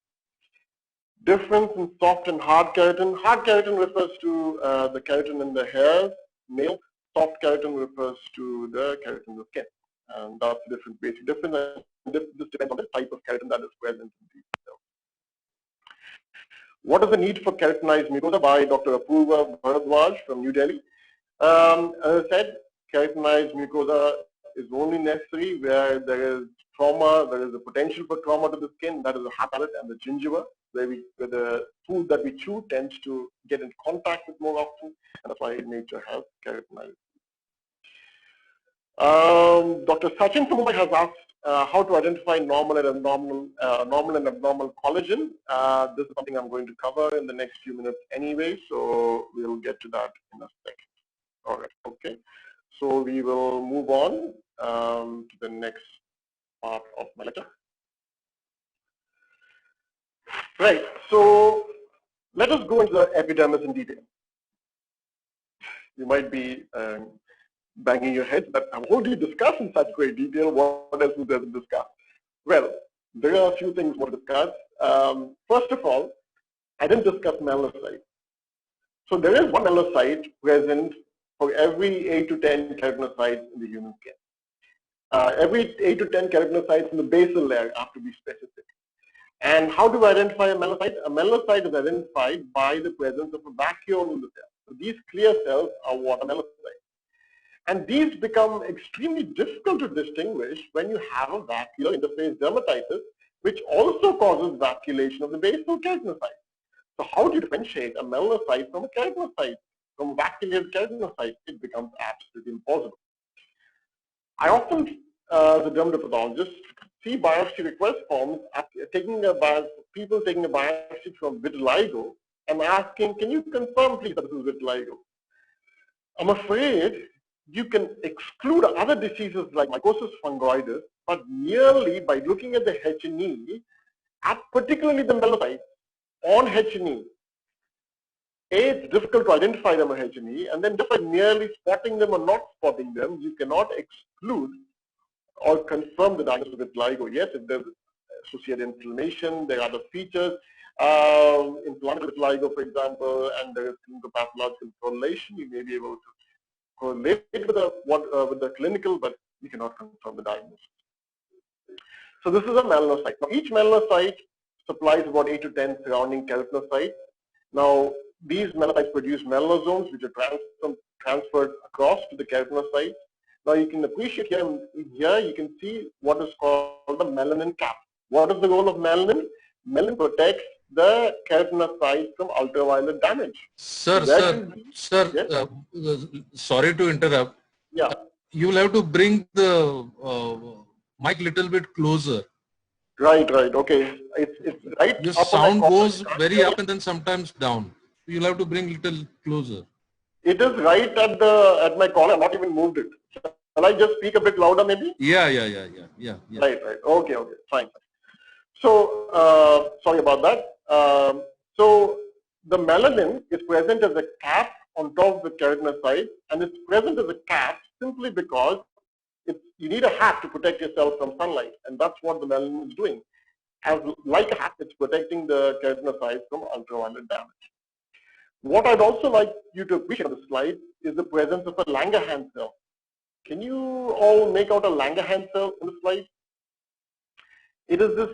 C: Difference in soft and hard keratin. Hard keratin refers to the keratin in the hairs, nail. Soft keratin refers to the keratin in the skin. And that's the basic difference. And this depends on the type of keratin that is present in these cells. What is the need for keratinized mucosa by Dr. Apurva Bharadwaj from New Delhi? As I said, keratinized mucosa is only necessary where there is trauma, there is a potential for trauma to the skin, that is the hard palate and the gingiva, where the food that we chew tends to get in contact with more often, and that's why nature has keratinized. Dr. Sachin from Mumbai has asked how to identify normal and abnormal collagen. This is something I'm going to cover in the next few minutes anyway, so we'll get to that in a second. All right, okay. So we will move on to the next part of my lecture. Right, so let us go into the epidermis in detail. You might be banging your head, but what do you discuss in such great detail? What else is there to discuss? Well, there are a few things to discuss. First of all, I didn't discuss melanocytes. So there is one melanocyte present for every 8 to 10 keratinocytes in the human skin. Every 8 to 10 keratinocytes in the basal layer have to be specific. And how do I identify a melanocyte? A melanocyte is identified by the presence of a vacuole in the cell. So these clear cells are what are melanocytes. And these become extremely difficult to distinguish when you have a vascular interface dermatitis, which also causes vasculation of the basal keratinocyte. So how do you differentiate a melanocyte from a keratinocyte? From vasculated keratinocyte, it becomes absolutely impossible. I often, as a dermatopathologist, see biopsy request forms people taking a biopsy from vitiligo and asking, can you confirm please that this is vitiligo? I'm afraid you can exclude other diseases like mycosis fungoides, but merely by looking at the H&E, particularly the melanocytes on H&E. It's difficult to identify them on H&E, and then just by merely spotting them or not spotting them, you cannot exclude or confirm the diagnosis with vitiligo. Yes, if there's associated inflammation, there are other features, inflammatory vitiligo, for example, and there is clinical pathological correlation. You may be able to correlate with the clinical, but you cannot confirm the diagnosis. So this is a melanocyte. Now, each melanocyte supplies about 8 to 10 surrounding keratinocytes. Now, these melanocytes produce melanosomes, which are transferred across to the keratinocytes. Now, you can appreciate here you can see what is called the melanin cap. What is the role of melanin? Melanin protects the keratinocytes from ultraviolet damage.
A: Sir, yes? Sorry to interrupt.
C: Yeah.
A: You will have to bring the mic little bit closer.
C: Right. Okay. It's right.
A: Your sound goes very up and then sometimes down. You'll have to bring little closer.
C: It is right at my collar. I've not even moved it. Shall I just speak a bit louder, maybe?
A: Yeah.
C: Right. Okay. Fine. So sorry about that. So the melanin is present as a cap on top of the keratinocyte, and it's present as a cap simply because you need a hat to protect yourself from sunlight, and that's what the melanin is doing. Like a hat, it's protecting the keratinocytes from ultraviolet damage. What I'd also like you to appreciate on the slide is the presence of a Langerhans cell. Can you all make out a Langerhans cell in the slide? It is this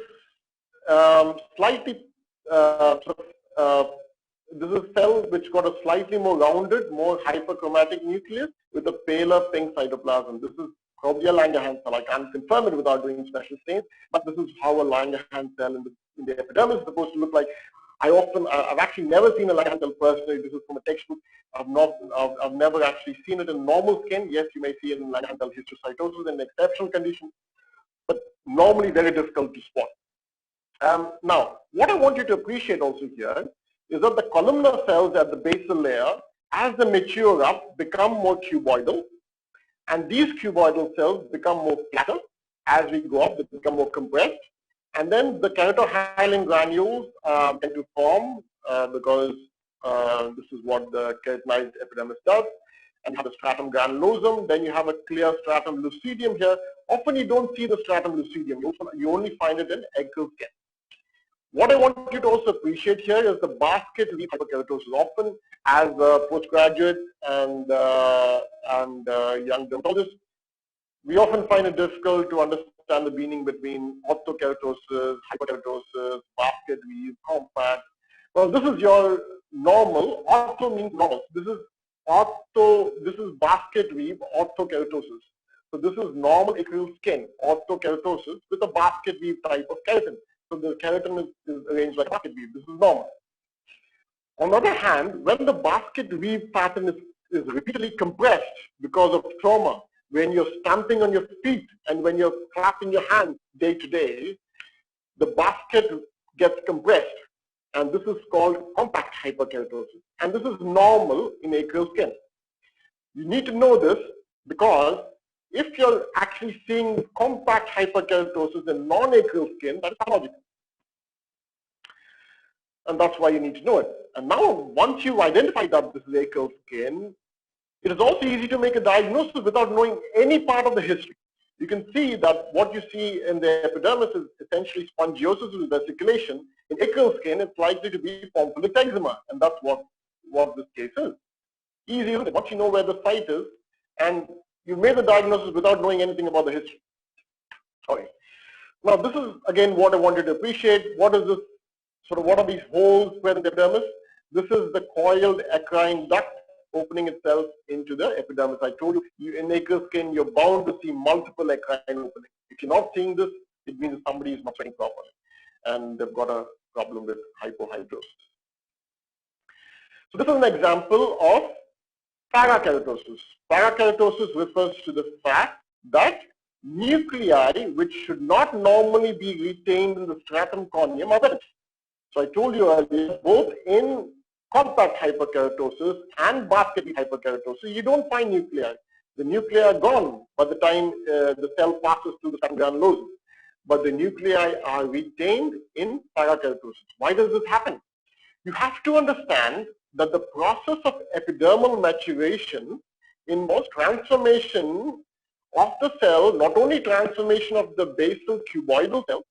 C: this is a cell which got a slightly more rounded, more hyperchromatic nucleus with a paler pink cytoplasm. This is probably a Langerhans cell. I can't confirm it without doing special stains, but this is how a Langerhans cell in the epidermis is supposed to look like. I've actually never seen a Langerhans cell personally. This is from a textbook. I've never actually seen it in normal skin. Yes, you may see it in Langerhans cell histiocytosis in exceptional conditions, but normally very difficult to spot. Now, what I want you to appreciate also here is that the columnar cells at the basal layer, as they mature up, become more cuboidal, and these cuboidal cells become more flatter. As we go up, they become more compressed, and then the keratohyalin granules tend to form because this is what the keratinized epidermis does, and you have the stratum granulosum. Then you have a clear stratum lucidium here. Often you don't see the stratum lucidium. You only find it in egg-cell skin. What I want you to also appreciate here is the basket leaf hyperkeratosis. Often, as postgraduates and young dermatologists, we often find it difficult to understand the meaning between orthokeratosis, hyperkeratosis, basket leaf, compact. Well, this is your normal. Ortho means normal. This is ortho. This is basket weave orthokeratosis. So this is normal acral skin, orthokeratosis, with a basket weave type of keratin. So the keratin is arranged like a basket weave. This is normal. On the other hand, when the basket weave pattern is repeatedly compressed because of trauma, when you're stamping on your feet and when you're clapping your hands day to day, the basket gets compressed. And this is called compact hyperkeratosis. And this is normal in acral skin. You need to know this because if you're actually seeing compact hyperkeratosis in non-acral skin, that is pathological. And that's why you need to know it. And now, once you've identified that this is acral skin, it is also easy to make a diagnosis without knowing any part of the history. You can see that what you see in the epidermis is essentially spongiosis with vesiculation. In acral skin, it's likely to be pompilic eczema, and that's what this case is. Easy, isn't it? Once you know where the site is, and you made the diagnosis without knowing anything about the history. Okay. Now, this is again what I wanted to appreciate. What is this? Sort of what are these holes where in the epidermis? This is the coiled eccrine duct opening itself into the epidermis. I told you, in acral skin, you're bound to see multiple eccrine openings. If you're not seeing this, it means somebody is not sweating properly, and they've got a problem with hypohidrosis. So this is an example of parakeratosis. Parakeratosis refers to the fact that nuclei which should not normally be retained in the stratum corneum are present. So I told you earlier, both in compact hyperkeratosis and basket hyperkeratosis, you don't find nuclei. The nuclei are gone by the time the cell passes through the stratum granulosum. But the nuclei are retained in parakeratosis. Why does this happen? You have to understand that the process of epidermal maturation involves transformation of the cell, not only transformation of the basal cuboidal cell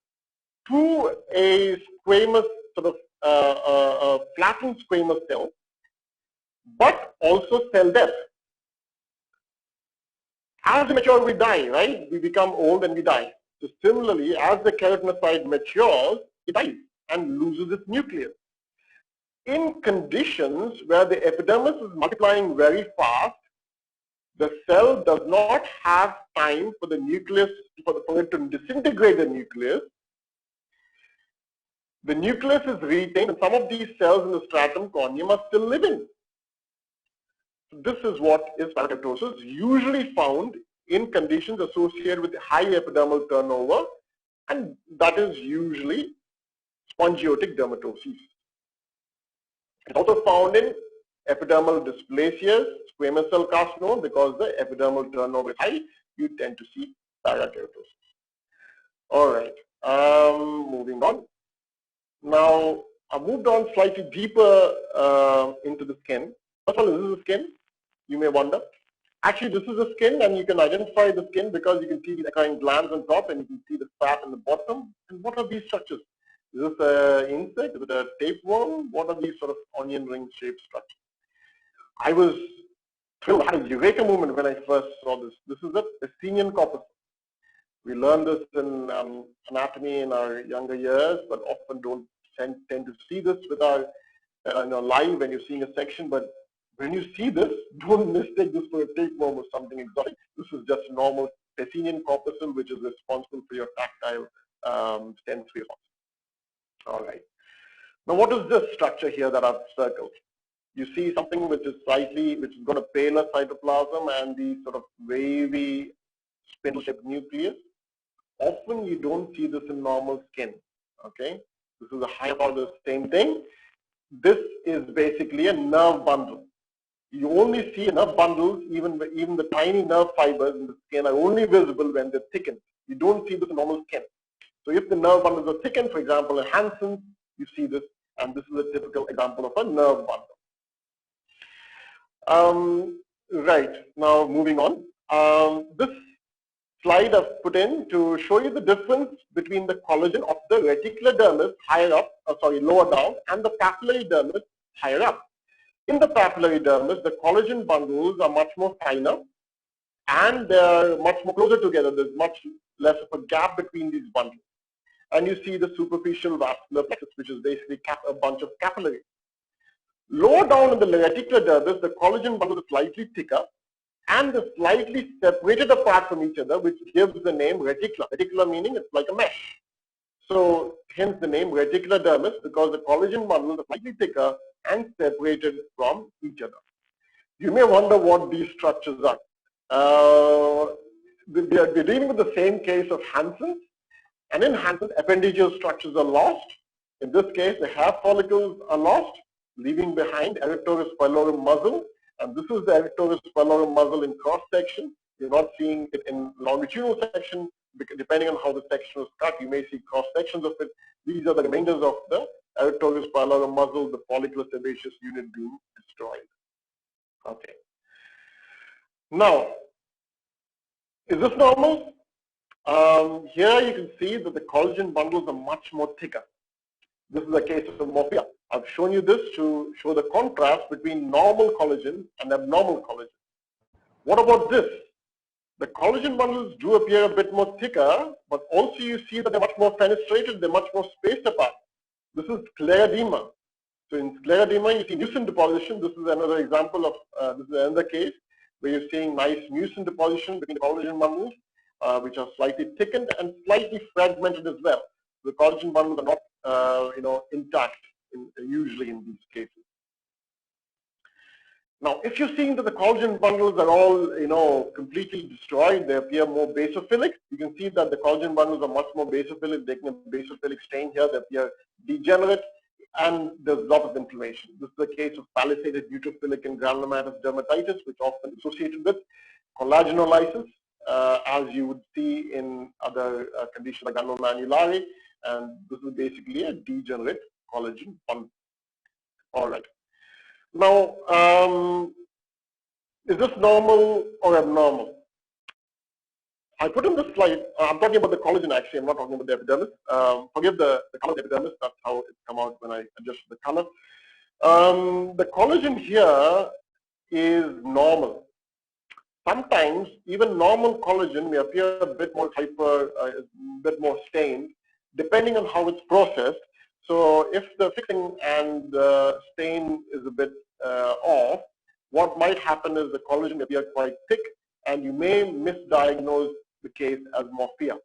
C: to a squamous sort of flattened squamous cell, but also cell death. As we mature, we die, right? We become old and we die. So similarly, as the keratinocyte matures, it dies and loses its nucleus. In conditions where the epidermis is multiplying very fast, the cell does not have time for the nucleus, for it to disintegrate the nucleus. The nucleus is retained, and some of these cells in the stratum corneum are still living. So this is what is parakeratosis, usually found in conditions associated with high epidermal turnover, and that is usually spongiotic dermatoses. It's also found in epidermal dysplasias, squamous cell carcinoma, because the epidermal turnover is high, you tend to see parakeratosis. All right, moving on. Now, I moved on slightly deeper into the skin. First of all, this is the skin, you may wonder. Actually, this is the skin, and you can identify the skin because you can see the eccrine glands on top, and you can see the fat on the bottom. And what are these structures? Is this an insect? Is it a tapeworm? What are these sort of onion ring shaped structures? I was thrilled. I had a eureka moment when I first saw this. This is the Pacinian corpus. We learned this in anatomy in our younger years, but often don't tend to see this with our live when you're seeing a section. But when you see this, don't mistake this for a tapeworm or something exotic. This is just normal Pacinian corpuscle, which is responsible for your tactile sensory response. All right. Now, what is this structure here that I've circled? You see something which is got a paler cytoplasm and the sort of wavy spindle-shaped nucleus. Often you don't see this in normal skin. Okay, this is a higher part of the same thing. This is basically a nerve bundle. You only see nerve bundles, even the tiny nerve fibers in the skin are only visible when they're thickened. You don't see this in normal skin. So if the nerve bundles are thickened, for example, in Hansen's, you see this, and this is a typical example of a nerve bundle. Right, now moving on. This slide I've put in to show you the difference between the collagen of the reticular dermis higher up, lower down, and the papillary dermis higher up. In the papillary dermis, the collagen bundles are much more finer and they're much more closer together. There's much less of a gap between these bundles. And you see the superficial vascular plexus, which is basically a bunch of capillaries. Lower down in the reticular dermis, the collagen bundles are slightly thicker and they're slightly separated apart from each other, which gives the name reticular. Reticular meaning it's like a mesh. So hence the name reticular dermis, because the collagen bundles are slightly thicker and separated from each other. You may wonder what these structures are. We're dealing with the same case of Hansen's, and in Hansen's, appendigeal structures are lost. In this case, the hair follicles are lost, leaving behind erectoris pilorum muscle, and this is the erectoris pilorum muscle in cross section. You're not seeing it in longitudinal section, because depending on how the section is cut, you may see cross sections of it. These are the remainders of the erectoris pilorum muscle, the follicular sebaceous unit being destroyed. Okay. Now, is this normal? Here you can see that the collagen bundles are much more thicker. This is a case of morphia. I've shown you this to show the contrast between normal collagen and abnormal collagen. What about this? The collagen bundles do appear a bit more thicker, but also you see that they're much more fenestrated, they're much more spaced apart. This is sclerodema. So in sclerodema, you see mucin deposition. This is another example of, this is another case where you're seeing nice mucin deposition between the collagen bundles, which are slightly thickened and slightly fragmented as well. The collagen bundles are not, intact usually in these cases. Now, if you're seeing that the collagen bundles are all, completely destroyed, they appear more basophilic. You can see that the collagen bundles are much more basophilic. Taking a basophilic stain here, they appear degenerate, and there's a lot of inflammation. This is the case of palisated neutrophilic and granulomatous dermatitis, which often associated with collagenolysis, as you would see in other conditions like granulomannulare, and this is basically a degenerate collagen bundle. All right. Now, is this normal or abnormal? I put in this slide, I'm talking about the collagen actually, I'm not talking about the epidermis. Forgive the color of the epidermis, that's how it come out when I adjust the color. The collagen here is normal. Sometimes even normal collagen may appear a bit more a bit more stained, depending on how it's processed. So if the fixing and the stain is a bit off, what might happen is the collagen may appear quite thick, and you may misdiagnose the case as morphia.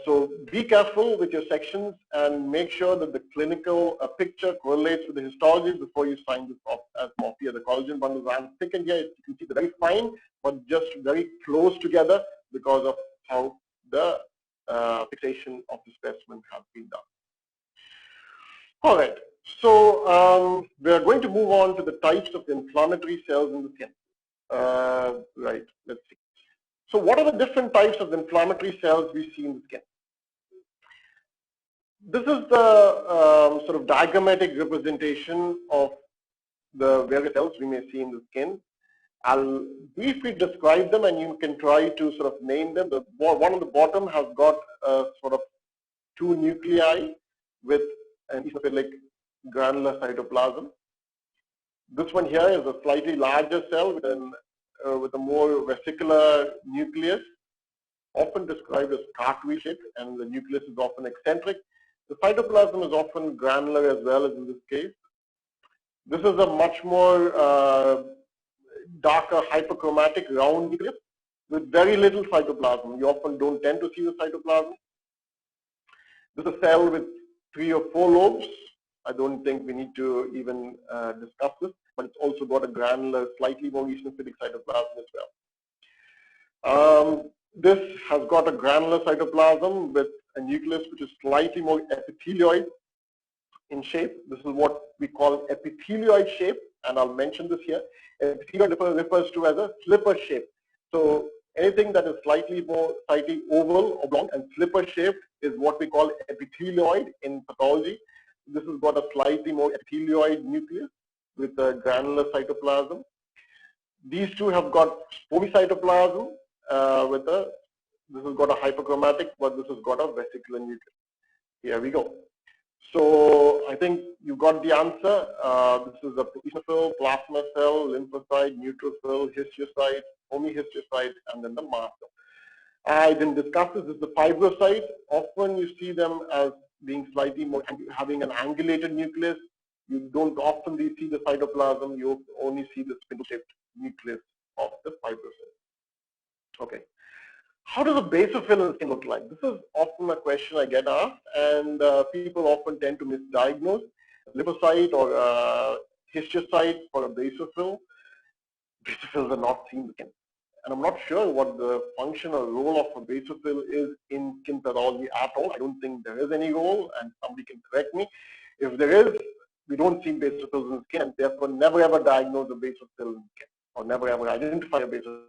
C: So be careful with your sections and make sure that the clinical picture correlates with the histology before you sign this off as morphia. The collagen bundles are thickened here. You can see they're very fine, but just very close together because of how the fixation of the specimen has been done. All right. So we are going to move on to the types of inflammatory cells in the skin. Right. Let's see. So what are the different types of inflammatory cells we see in the skin? This is the sort of diagrammatic representation of the various cells we may see in the skin. I'll briefly describe them and you can try to sort of name them. The one on the bottom has got sort of two nuclei with an eosinophilic granular cytoplasm. This one here is a slightly larger cell with a more vesicular nucleus, often described as cartwheel shaped, and the nucleus is often eccentric. The cytoplasm is often granular as well as in this case. This is a much more darker hyperchromatic round nucleus with very little cytoplasm. You often don't tend to see the cytoplasm. This is a cell with 3 or 4 lobes. I don't think we need to even discuss this, but it's also got a granular, slightly more eosinophilic cytoplasm as well. This has got a granular cytoplasm with a nucleus which is slightly more epithelioid in shape. This is what we call epithelioid shape, and I'll mention this here. Epithelioid refers to as a slipper shape. So anything that is slightly oval, oblong, and slipper shaped is what we call epithelioid in pathology. This has got a slightly more epithelioid nucleus with a granular cytoplasm. These two have got spomicytoplasm this has got a hyperchromatic, but this has got a vesicular nucleus. Here we go. So I think you got the answer. This is a eosinophil, plasma cell, lymphocyte, neutrophil, histiocyte, homohistiocyte, and then the mast cell. I didn't discuss this. This is the fibrocyte. Often you see them as being slightly more, having an angulated nucleus. You don't often see the cytoplasm. You only see the spindle-shaped nucleus of the fibrocyte. Okay. How does a basophil in skin look like? This is often a question I get asked, and people often tend to misdiagnose lymphocyte or histiocyte for a basophil. Basophils are not seen in skin. And I'm not sure what the function or role of a basophil is in skin pathology at all. I don't think there is any role, and somebody can correct me. If there is, we don't see basophils in skin, and therefore never ever diagnose a basophil in skin, or never ever identify a basophil.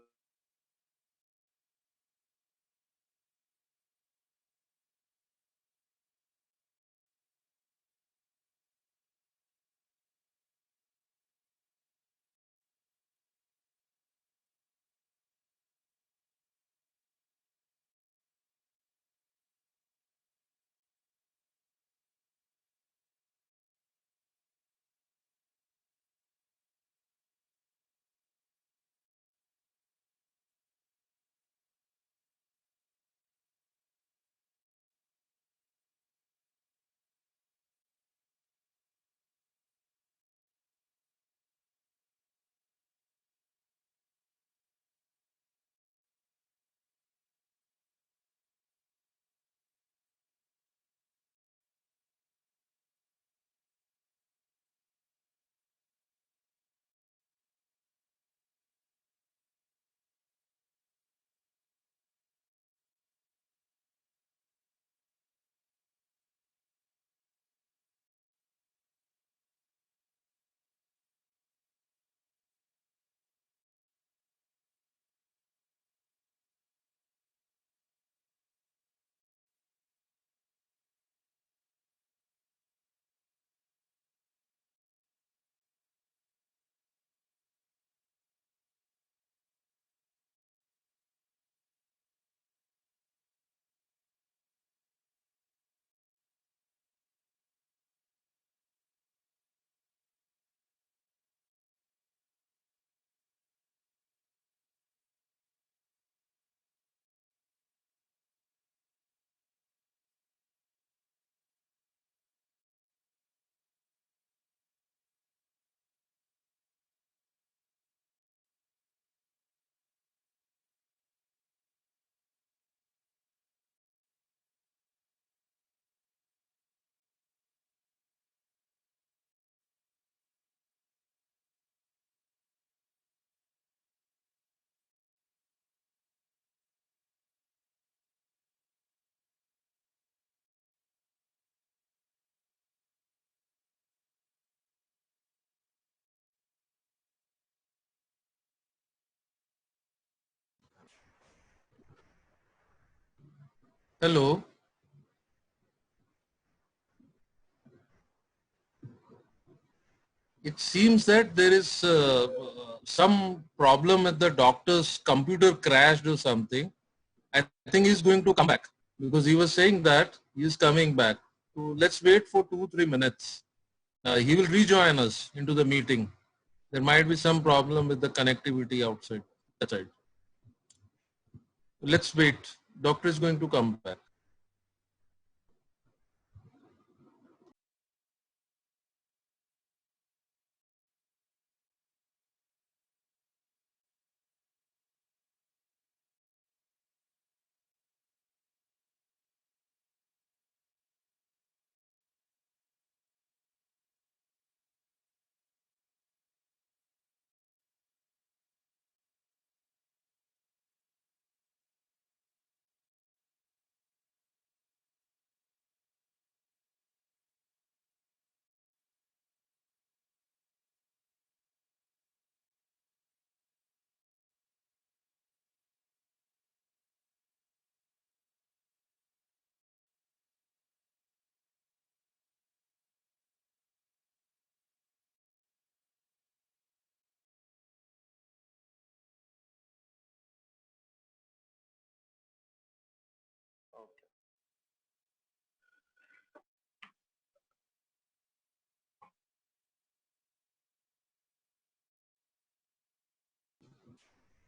A: Hello. It seems that there is some problem with the doctor's computer crashed or something. I think he's going to come back because he was saying that he's coming back. So let's wait for 2-3 minutes. He will rejoin us into the meeting. There might be some problem with the connectivity outside. That's right. Let's wait. Doctor is going to come back.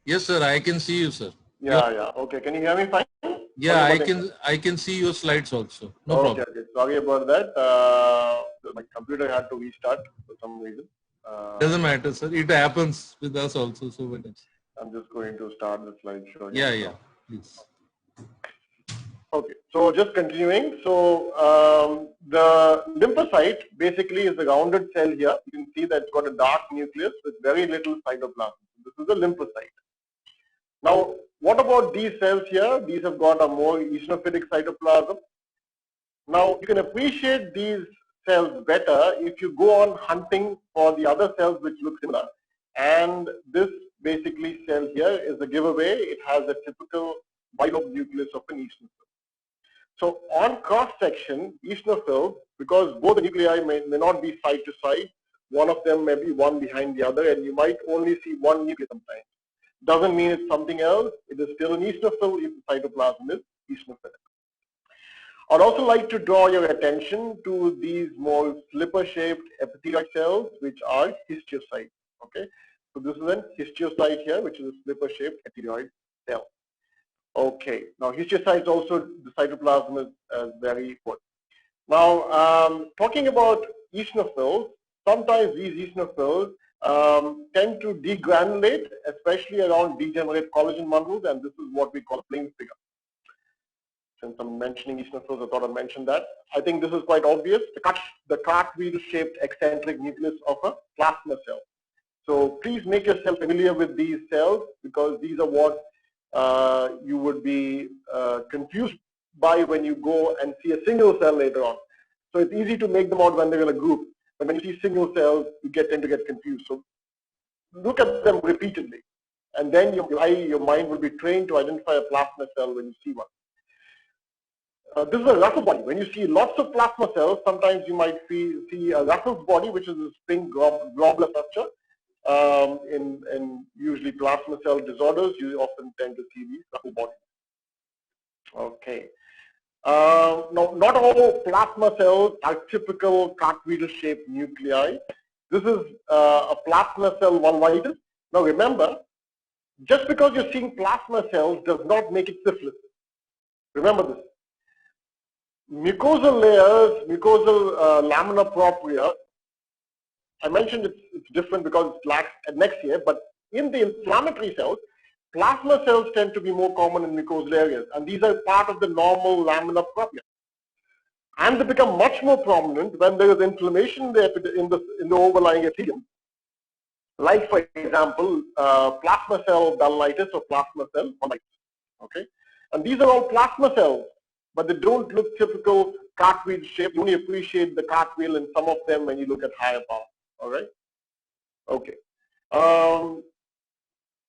A: Yes, sir. I can see you, sir.
C: Yeah. Okay. Can you hear me fine?
A: Yeah,
C: Sorry about that.
A: I can see your slides also. No
C: Okay.
A: problem.
C: Okay. Sorry about that. My computer had to restart for some reason.
A: Doesn't matter, sir. It happens with us also. So what else?
C: I'm just going to start the slideshow
A: Yeah,
C: again.
A: yeah.
C: So.
A: Please.
C: Okay, so just continuing. So the lymphocyte basically is the rounded cell here. You can see that it's got a dark nucleus with very little cytoplasm. This is the lymphocyte. Now, what about these cells here? These have got a more eosinophilic cytoplasm. Now, you can appreciate these cells better if you go on hunting for the other cells which look similar. And this basically cell here is a giveaway. It has a typical bilobe nucleus of an eosinophil. So on cross section, eosinophils, because both the nuclei may not be side to side, one of them may be one behind the other, and you might only see one nucleus sometimes. Doesn't mean it's something else. It is still an eosinophil if the cytoplasm is eosinophilic. I'd also like to draw your attention to these more slipper-shaped epithelial cells, which are histiocytes. Okay, so this is an histiocyte here, which is a slipper-shaped epithelial cell. Okay, now histiocytes also, the cytoplasm is very important. Now, talking about eosinophils, sometimes these eosinophils tend to degranulate, especially around degenerate collagen bundles, and this is what we call a flame figure. Since I'm mentioning eosinophils, I thought I'd mention that. I think this is quite obvious. The cartwheel-shaped eccentric nucleus of a plasma cell. So please make yourself familiar with these cells, because these are what you would be confused by when you go and see a single cell later on. So it's easy to make them out when they're in a group, but when you see single cells, you tend to get confused. So look at them repeatedly, and then your mind will be trained to identify a plasma cell when you see one. This is a Russell body. When you see lots of plasma cells, sometimes you might see a Russell's body, which is a spring globular structure. In usually plasma cell disorders, you often tend to see these Russell bodies. Okay. Now, not all plasma cells are typical cartwheel-shaped nuclei. This is a plasma cell vulvitis. Now, remember, just because you're seeing plasma cells does not make it syphilis. Remember this. Mucosal layers, mucosal lamina propria, I mentioned it's different because it's lax next year, but in the inflammatory cells, plasma cells tend to be more common in mucosal areas, and these are part of the normal lamina propria. And they become much more prominent when there is inflammation in the overlying epithelium, like for example, plasma cell balanitis or plasma cell colitis. Okay, and these are all plasma cells, but they don't look typical cartwheel shape. You only appreciate the cartwheel in some of them when you look at higher power. All right. Okay. Now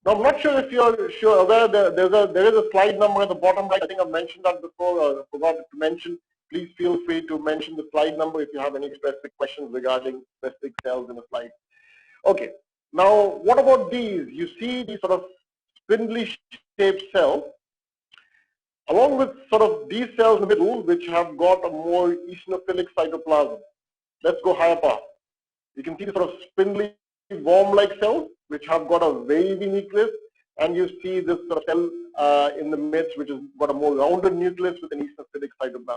C: I'm not sure if you're aware. There is a slide number at the bottom right. I think I've mentioned that before, or I forgot to mention. Please feel free to mention the slide number if you have any specific questions regarding specific cells in a slide. Okay. Now, what about these? You see these sort of spindly shaped cells, along with sort of these cells in the middle, which have got a more eosinophilic cytoplasm. Let's go higher power. You can see the sort of spindly worm-like cells, which have got a wavy nucleus, and you see this sort of cell in the midst, which has got a more rounded nucleus with an eosinophilic cytoplasm.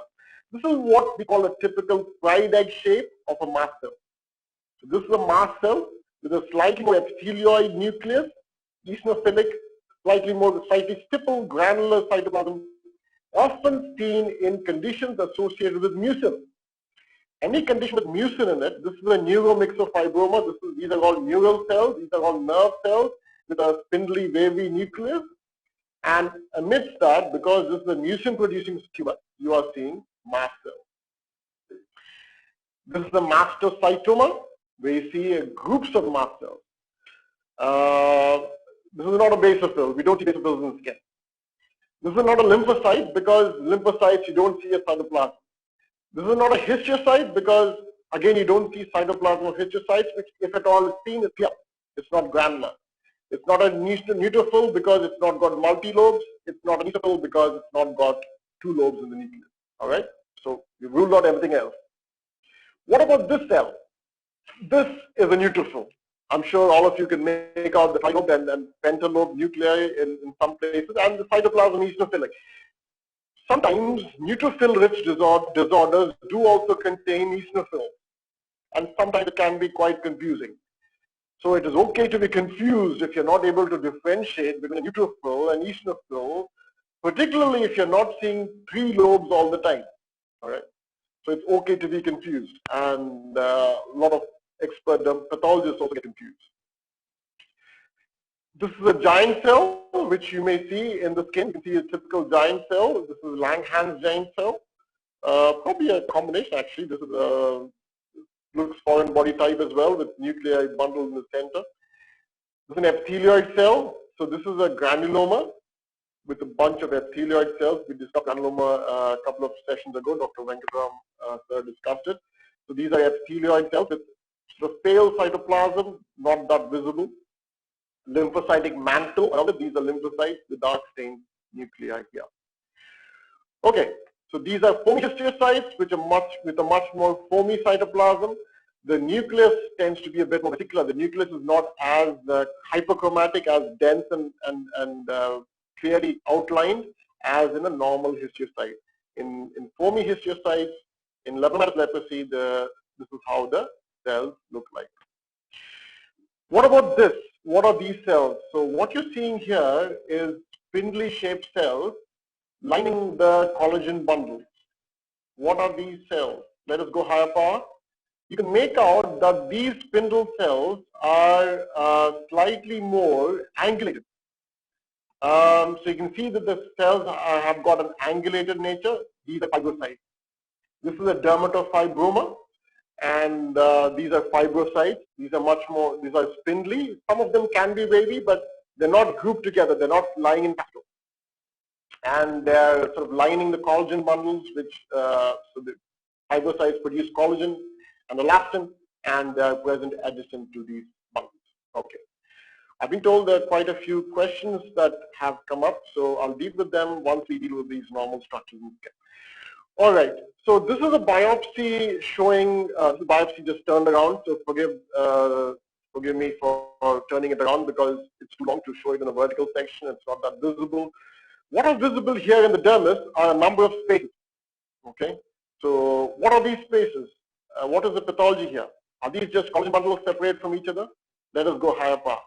C: This is what we call a typical fried egg shape of a mast cell. So this is a mast cell with a slightly more epithelioid nucleus, eosinophilic, slightly stipple granular cytoplasm, often seen in conditions associated with mucin. Any condition with mucin in it, this is a neuromyxofibroma. These are all neural cells. These are all nerve cells with a spindly, wavy nucleus. And amidst that, because this is a mucin-producing tumor, you are seeing mast cells. This is the mastocytoma, where you see groups of mast cells. This is not a basophil. We don't see basophils in the skin. This is not a lymphocyte, because lymphocytes you don't see a cytoplasm. This is not a histiocyte, because again you don't see cytoplasm of histiocytes, which if at all is seen is clear. It's not granular. It's not a neutrophil because it's not got multi-lobes. It's not a neutrophil because it's not got two lobes in the nucleus. All right. So we ruled out everything else. What about this cell? This is a neutrophil. I'm sure all of you can make out the trilobe and pentalobe nuclei in some places, and the cytoplasm eosinophilic. Sometimes neutrophil-rich disorders do also contain eosinophils, and sometimes it can be quite confusing. So it is okay to be confused if you're not able to differentiate between a neutrophil and eosinophil, particularly if you're not seeing three lobes all the time. All right. So it's okay to be confused, and a lot of expert pathologists also get confused. This is a giant cell, which you may see in the skin. You can see a typical giant cell. This is Langhans giant cell. Probably a combination, actually. This is looks foreign body type as well, with nuclei bundled in the center. This is an epithelioid cell. So this is a granuloma with a bunch of epithelioid cells. We discussed granuloma a couple of sessions ago. Dr. Venkatram sir discussed it. So these are epithelioid cells with sort of pale cytoplasm, not that visible. Lymphocytic mantle. These are lymphocytes, the dark stained nuclei here. Okay, so these are foamy histiocytes, which are with a much more foamy cytoplasm. The nucleus tends to be a bit more particular. The nucleus is not as hyperchromatic, as dense and clearly outlined as in a normal histiocyte. In foamy histiocytes, in lepromatous leprosy, this is how the cells look like. What about this? What are these cells? So what you're seeing here is spindly shaped cells lining the collagen bundles. What are these cells? Let us go higher power. You can make out that these spindle cells are slightly more angulated. So you can see that the cells have got an angulated nature. These are fibrocytes. This is a dermatofibroma. And these are fibrocytes. These are spindly. Some of them can be wavy, but they're not grouped together. They're not lying in pastel. And they're sort of lining the collagen bundles, which so the fibrocytes produce collagen and elastin, and they're present adjacent to these bundles. Okay. I've been told there are quite a few questions that have come up, so I'll deal with them once we deal with these normal structures in skin. All right, so this is a biopsy showing, the biopsy just turned around, so forgive me for turning it around because it's too long to show it in a vertical section, it's not that visible. What are visible here in the dermis are a number of spaces, okay? So what are these spaces? What is the pathology here? Are these just collagen bundles separate from each other? Let us go higher power.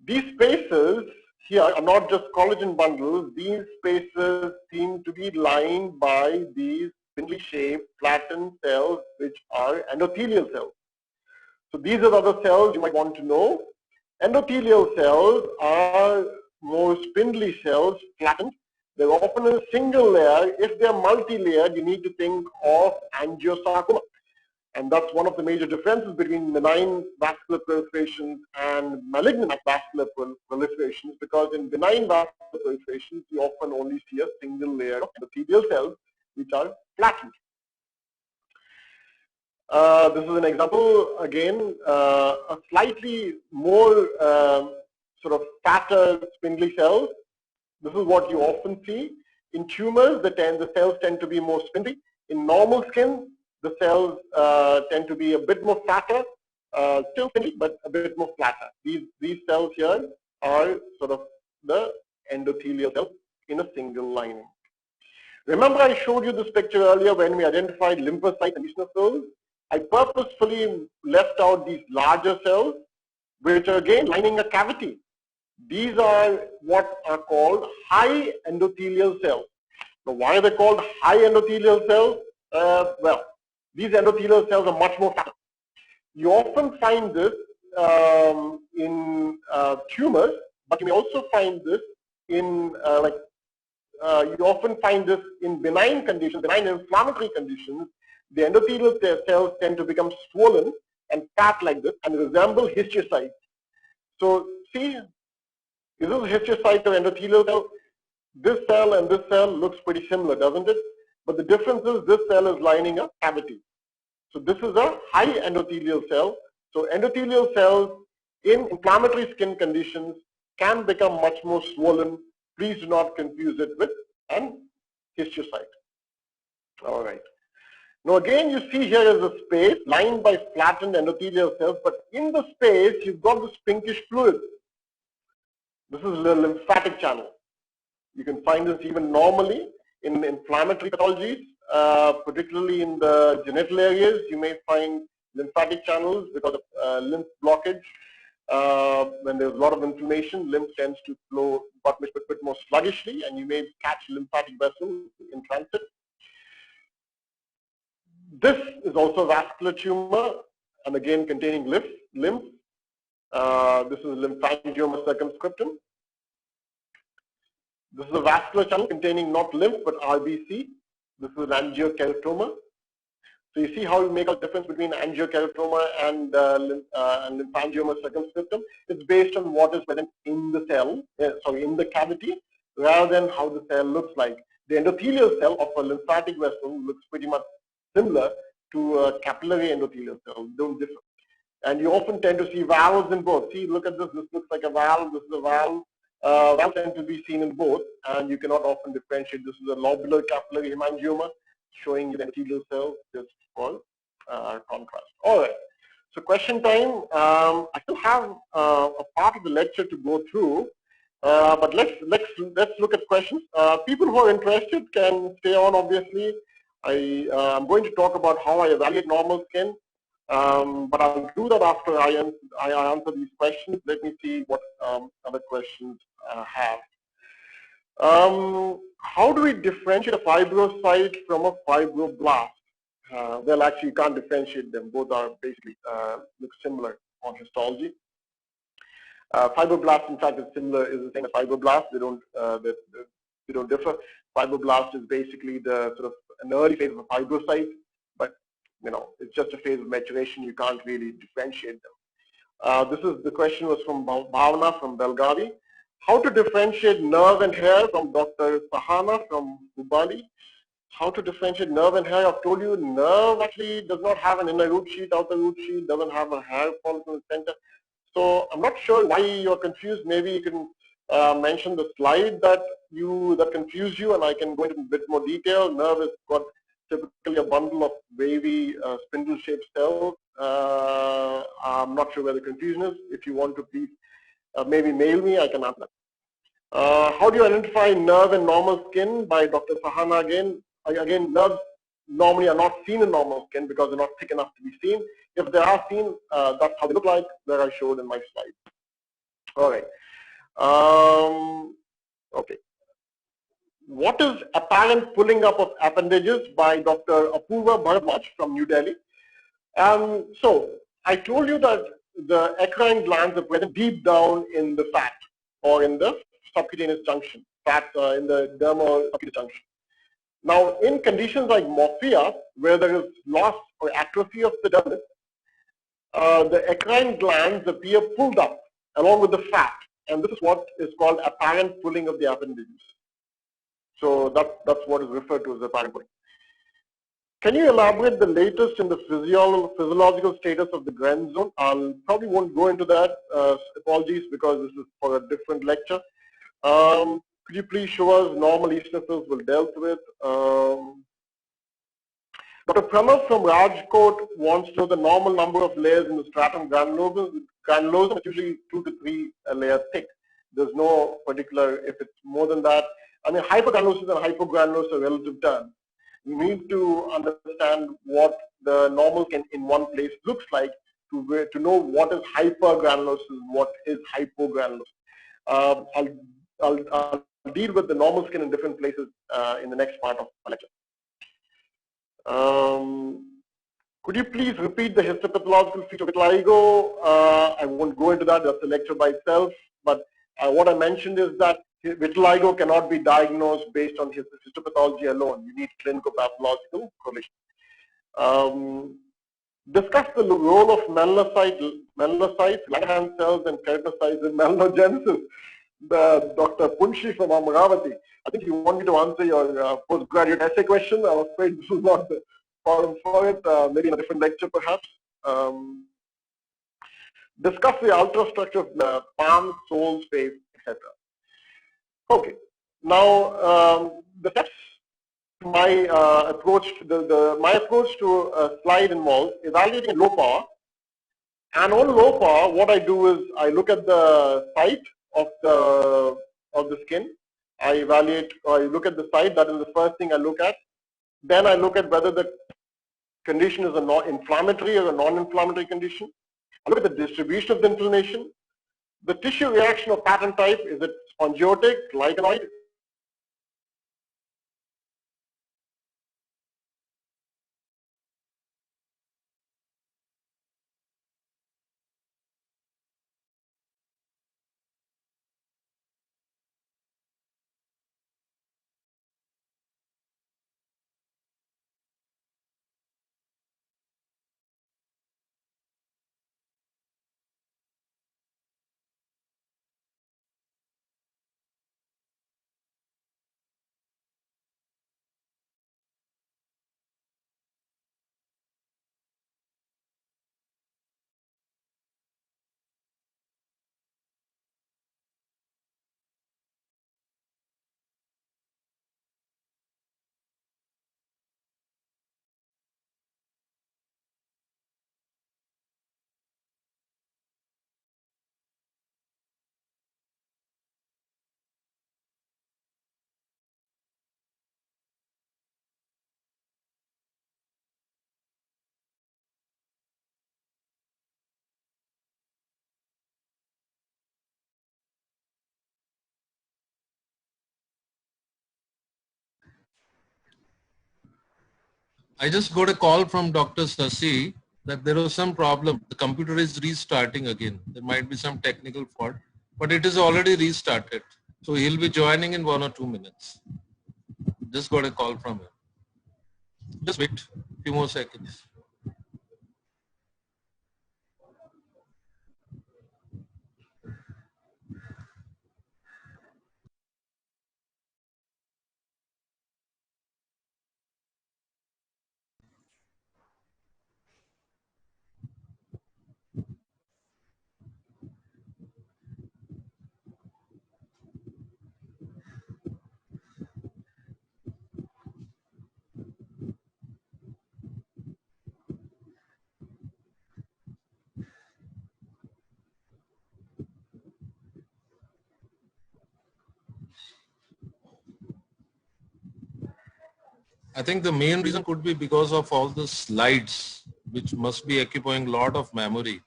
C: These spaces here are not just collagen bundles. These spaces seem to be lined by these spindly shaped flattened cells, which are endothelial cells. So these are the other cells you might want to know. Endothelial cells are more spindly cells, flattened. They're often in a single layer. If they're multi-layered, you need to think of angiosarcoma. And that's one of the major differences between benign vascular proliferations and malignant vascular proliferations, because in benign vascular proliferations, you often only see a single layer of endothelial cells, which are flattened. This is an example, again, a slightly more sort of fatter spindly cells. This is what you often see. In tumors, the cells tend to be more spindly. In normal skin, the cells tend to be a bit more fatter, still spindly, but a bit more flatter. These cells here are sort of the endothelial cells in a single lining. Remember I showed you this picture earlier when we identified lymphocytes and eosinophils? I purposefully left out these larger cells, which are again lining a cavity. These are what are called high endothelial cells. So why are they called high endothelial cells? Well, these endothelial cells are much more fatter. You often find this in tumors, but you may also find this in you often find this in benign conditions, benign inflammatory conditions. The endothelial cells tend to become swollen and fat like this and resemble histiocytes. So see, this is a histiocyte or endothelial cell. This cell and this cell looks pretty similar, doesn't it? But the difference is this cell is lining a cavity. So this is a high endothelial cell. So endothelial cells in inflammatory skin conditions can become much more swollen. Please do not confuse it with an histiocyte. All right. Now again, you see here is a space lined by flattened endothelial cells, but in the space, you've got this pinkish fluid. This is the lymphatic channel. You can find this even normally in inflammatory pathologies, particularly in the genital areas. You may find lymphatic channels because of lymph blockage. When there's a lot of inflammation, lymph tends to flow but a bit more sluggishly, and you may catch lymphatic vessels in transit. This is also a vascular tumor, and again containing lymph. This is lymphangioma circumscriptum. This is a vascular channel containing not lymph but RBC. This is an angiokeratoma. So you see how you make a difference between angiokeratoma and lymphangioma circumscriptum. It's based on what is present in the cell, in the cavity, rather than how the cell looks like. The endothelial cell of a lymphatic vessel looks pretty much similar to a capillary endothelial cell, don't differ. And you often tend to see valves in both. See, look at this. This looks like a valve. This is a valve. Valves tend to be seen in both, and you cannot often differentiate. This is a lobular capillary hemangioma showing the endothelial cell, just for contrast. All right. So question time. I still have a part of the lecture to go through, but let's look at questions. People who are interested can stay on. Obviously, I'm going to talk about how I evaluate normal skin. But I'll do that after I answer these questions. Let me see what other questions I have. How do we differentiate a fibrocyte from a fibroblast? Well, actually, you can't differentiate them. Both are basically look similar on histology. Fibroblast, in fact, is the same as fibroblast. They don't differ. Fibroblast is basically the sort of an early phase of a fibrocyte, but it's just a phase of maturation. You can't really differentiate them. The question was from Bhavana from Belgavi. How to differentiate nerve and hair, from Dr. Sahana from Hubali. How to differentiate nerve and hair? I've told you, nerve actually does not have an inner root sheath, outer root sheath, doesn't have a hair follicle in the center. So I'm not sure why you're confused. Maybe you can mention the slide that confused you, and I can go into a bit more detail. Nerve has got typically a bundle of wavy spindle-shaped cells. I'm not sure where the confusion is. If you want to, please maybe mail me, I can answer that. How do you identify nerve and normal skin? By Dr. Sahana again. Again, nerves normally are not seen in normal skin because they're not thick enough to be seen. If they are seen, that's how they look like, that I showed in my slide. All right. Okay. What is apparent pulling up of appendages? By Dr. Apurva Bharadwaj from New Delhi. So I told you that the eccrine glands are present deep down in the fat or in the subcutaneous junction, fat in the dermal subcutaneous junction. Now, in conditions like morphea, where there is loss or atrophy of the dermis, the eccrine glands appear pulled up along with the fat, and this is what is called apparent pulling of the appendages. So that's what is referred to as apparent pulling. Can you elaborate the latest in the physiological status of the Gren zone? I probably won't go into that. Apologies, because this is for a different lecture. Could you please show us normal eosinophils were dealt with? Dr. Pranav from Rajkot wants to know the normal number of layers in the stratum granulosum. Granulosum is usually 2 to 3 layers thick. There's no particular, if it's more than that. I mean, hypergranulosis and hypogranulosis are relative terms. You need to understand what the normal skin in one place looks like to know what is hypergranulosis and what is hypogranulosis. I'll deal with the normal skin in different places in the next part of the lecture. Could you please repeat the histopathological feature of vitiligo? I won't go into that. That's a lecture by itself. But what I mentioned is that vitiligo cannot be diagnosed based on histopathology alone. You need clinical pathological correlation. Discuss the role of melanocytes, Langerhans cells, and keratinocytes in melanogenesis. Dr. Punshi from Amravati. I think you want me to answer your postgraduate essay question. I'm afraid this is not the forum for it. Maybe in a different lecture, perhaps. Discuss the ultrastructure of the palm, soles, face, etc. Okay. Now, the steps my approach to a slide involves evaluating low power. And on low power, what I do is I look at the site of the skin. I look at the site. That is the first thing I look at. Then I look at whether the condition is a inflammatory or a non-inflammatory condition. I look at the distribution of the inflammation. The tissue reaction of pattern type, is it spongiotic, lichenoid?
A: I just got a call from Dr. Sasi that there was some problem. The computer is restarting again. There might be some technical fault, but it is already restarted. So he'll be joining in 1 or 2 minutes. Just got a call from him. Just wait a few more seconds. I think the main reason could be because of all the slides, which must be occupying a lot of memory.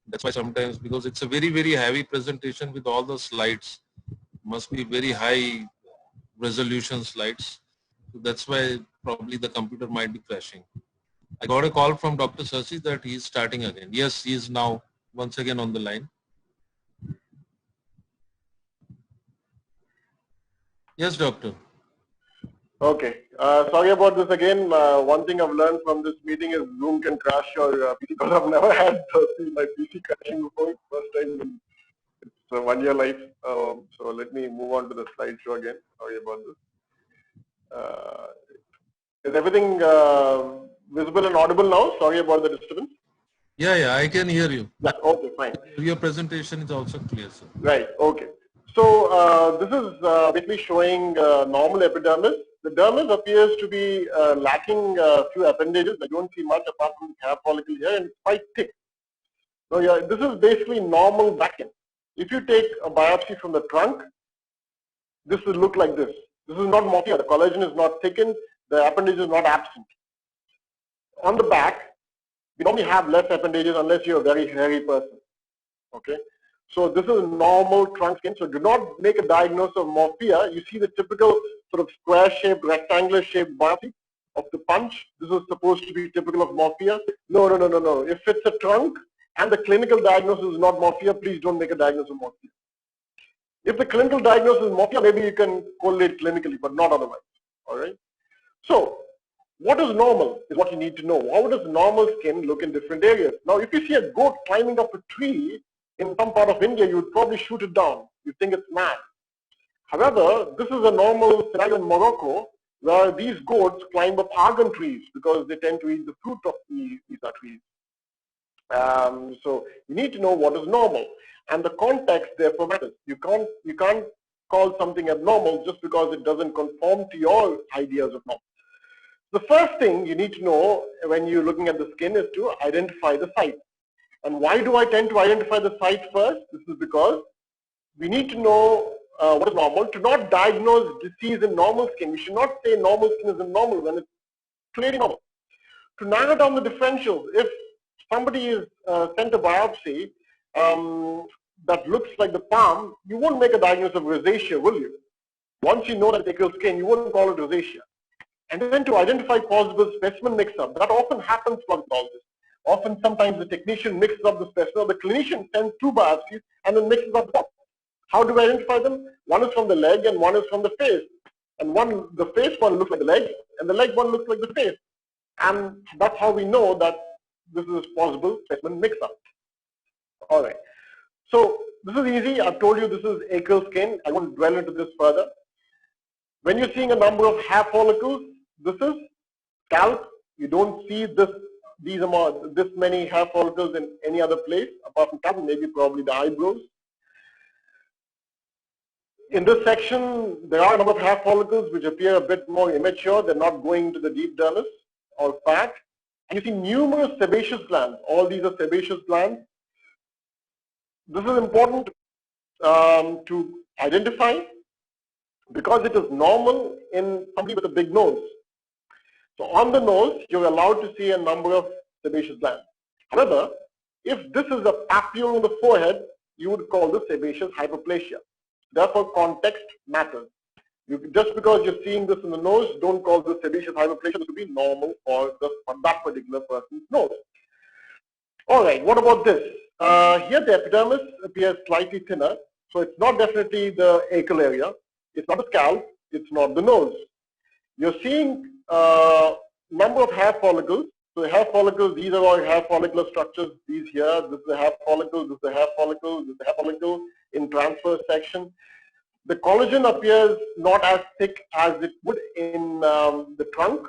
A: That's why sometimes, because it's a very, very heavy presentation with all the slides, must be very high resolution slides. So that's why probably the computer might be crashing. I got a call from Dr. Sasi that he is starting again. Yes, he is now once again on the line. Yes, doctor.
C: Okay. Sorry about this again. One thing I've learned from this meeting is Zoom can crash your PC, because I've never had my PC crashing before. First time in its 1 year life. So let me move on to the slideshow again. Sorry about this. Is everything visible and audible now? Sorry about the disturbance.
A: Yeah, I can hear you.
C: Yeah, okay, fine.
A: Your presentation is also clear, sir.
C: Right, okay. So this is basically showing normal epidermis. The dermis appears to be lacking a few appendages. I don't see much apart from the hair follicle here, and it's quite thick. So yeah, this is basically normal back end. If you take a biopsy from the trunk, this will look like this. This is not morphia. The collagen is not thickened. The appendage is not absent. On the back, we normally have less appendages unless you're a very hairy person. Okay. So this is normal trunk skin. So do not make a diagnosis of morphia. You see the typical sort of square-shaped, rectangular-shaped biopsy of the punch. This is supposed to be typical of morphia. No. If it's a trunk and the clinical diagnosis is not morphia, please don't make a diagnosis of morphia. If the clinical diagnosis is morphia, maybe you can correlate clinically, but not otherwise. All right. So what is normal is what you need to know. How does normal skin look in different areas? Now, if you see a goat climbing up a tree in some part of India, you would probably shoot it down. You think it's mad. However, this is a normal scenario in Morocco where these goats climb up argan trees because they tend to eat the fruit of these trees. So you need to know what is normal, and the context therefore matters. You can't call something abnormal just because it doesn't conform to your ideas of normal. The first thing you need to know when you're looking at the skin is to identify the site. And why do I tend to identify the site first? This is because we need to know what is normal. To not diagnose disease in normal skin, we should not say normal skin is normal when it's clearly normal. To narrow down the differentials, if somebody is sent a biopsy that looks like the palm, you won't make a diagnosis of rosacea, will you? Once you know that it's acral skin, you wouldn't call it rosacea. And then to identify possible specimen mix-up, that often happens for pathologists. Often, sometimes the technician mixes up the specimen, or the clinician sends two biopsies and then mixes up the top. How do we identify them? One is from the leg and one is from the face. And the face one looks like the leg, and the leg one looks like the face. And that's how we know that this is a possible specimen mix-up. All right. So this is easy. I've told you this is acral skin. I won't dwell into this further. When you're seeing a number of hair follicles, this is scalp. You don't see this many hair follicles in any other place apart from scalp, maybe probably the eyebrows. In this section, there are a number of hair follicles which appear a bit more immature. They're not going to the deep dermis or fat. And you see numerous sebaceous glands. All these are sebaceous glands. This is important to identify because it is normal in somebody with a big nose. So on the nose, you're allowed to see a number of sebaceous glands. However, if this is a papule on the forehead, you would call this sebaceous hyperplasia. Therefore, context matters. Just because you're seeing this in the nose, don't call this sebaceous hyperplasia. This would be normal for that particular person's nose. All right, what about this? Here the epidermis appears slightly thinner, so it's not definitely the acral area. It's not the scalp. It's not the nose. You're seeing number of hair follicles. So hair follicles, these are all hair follicular structures. These here, this is a hair follicle, this is a hair follicle, this is a hair follicle in transverse section. The collagen appears not as thick as it would in the trunk.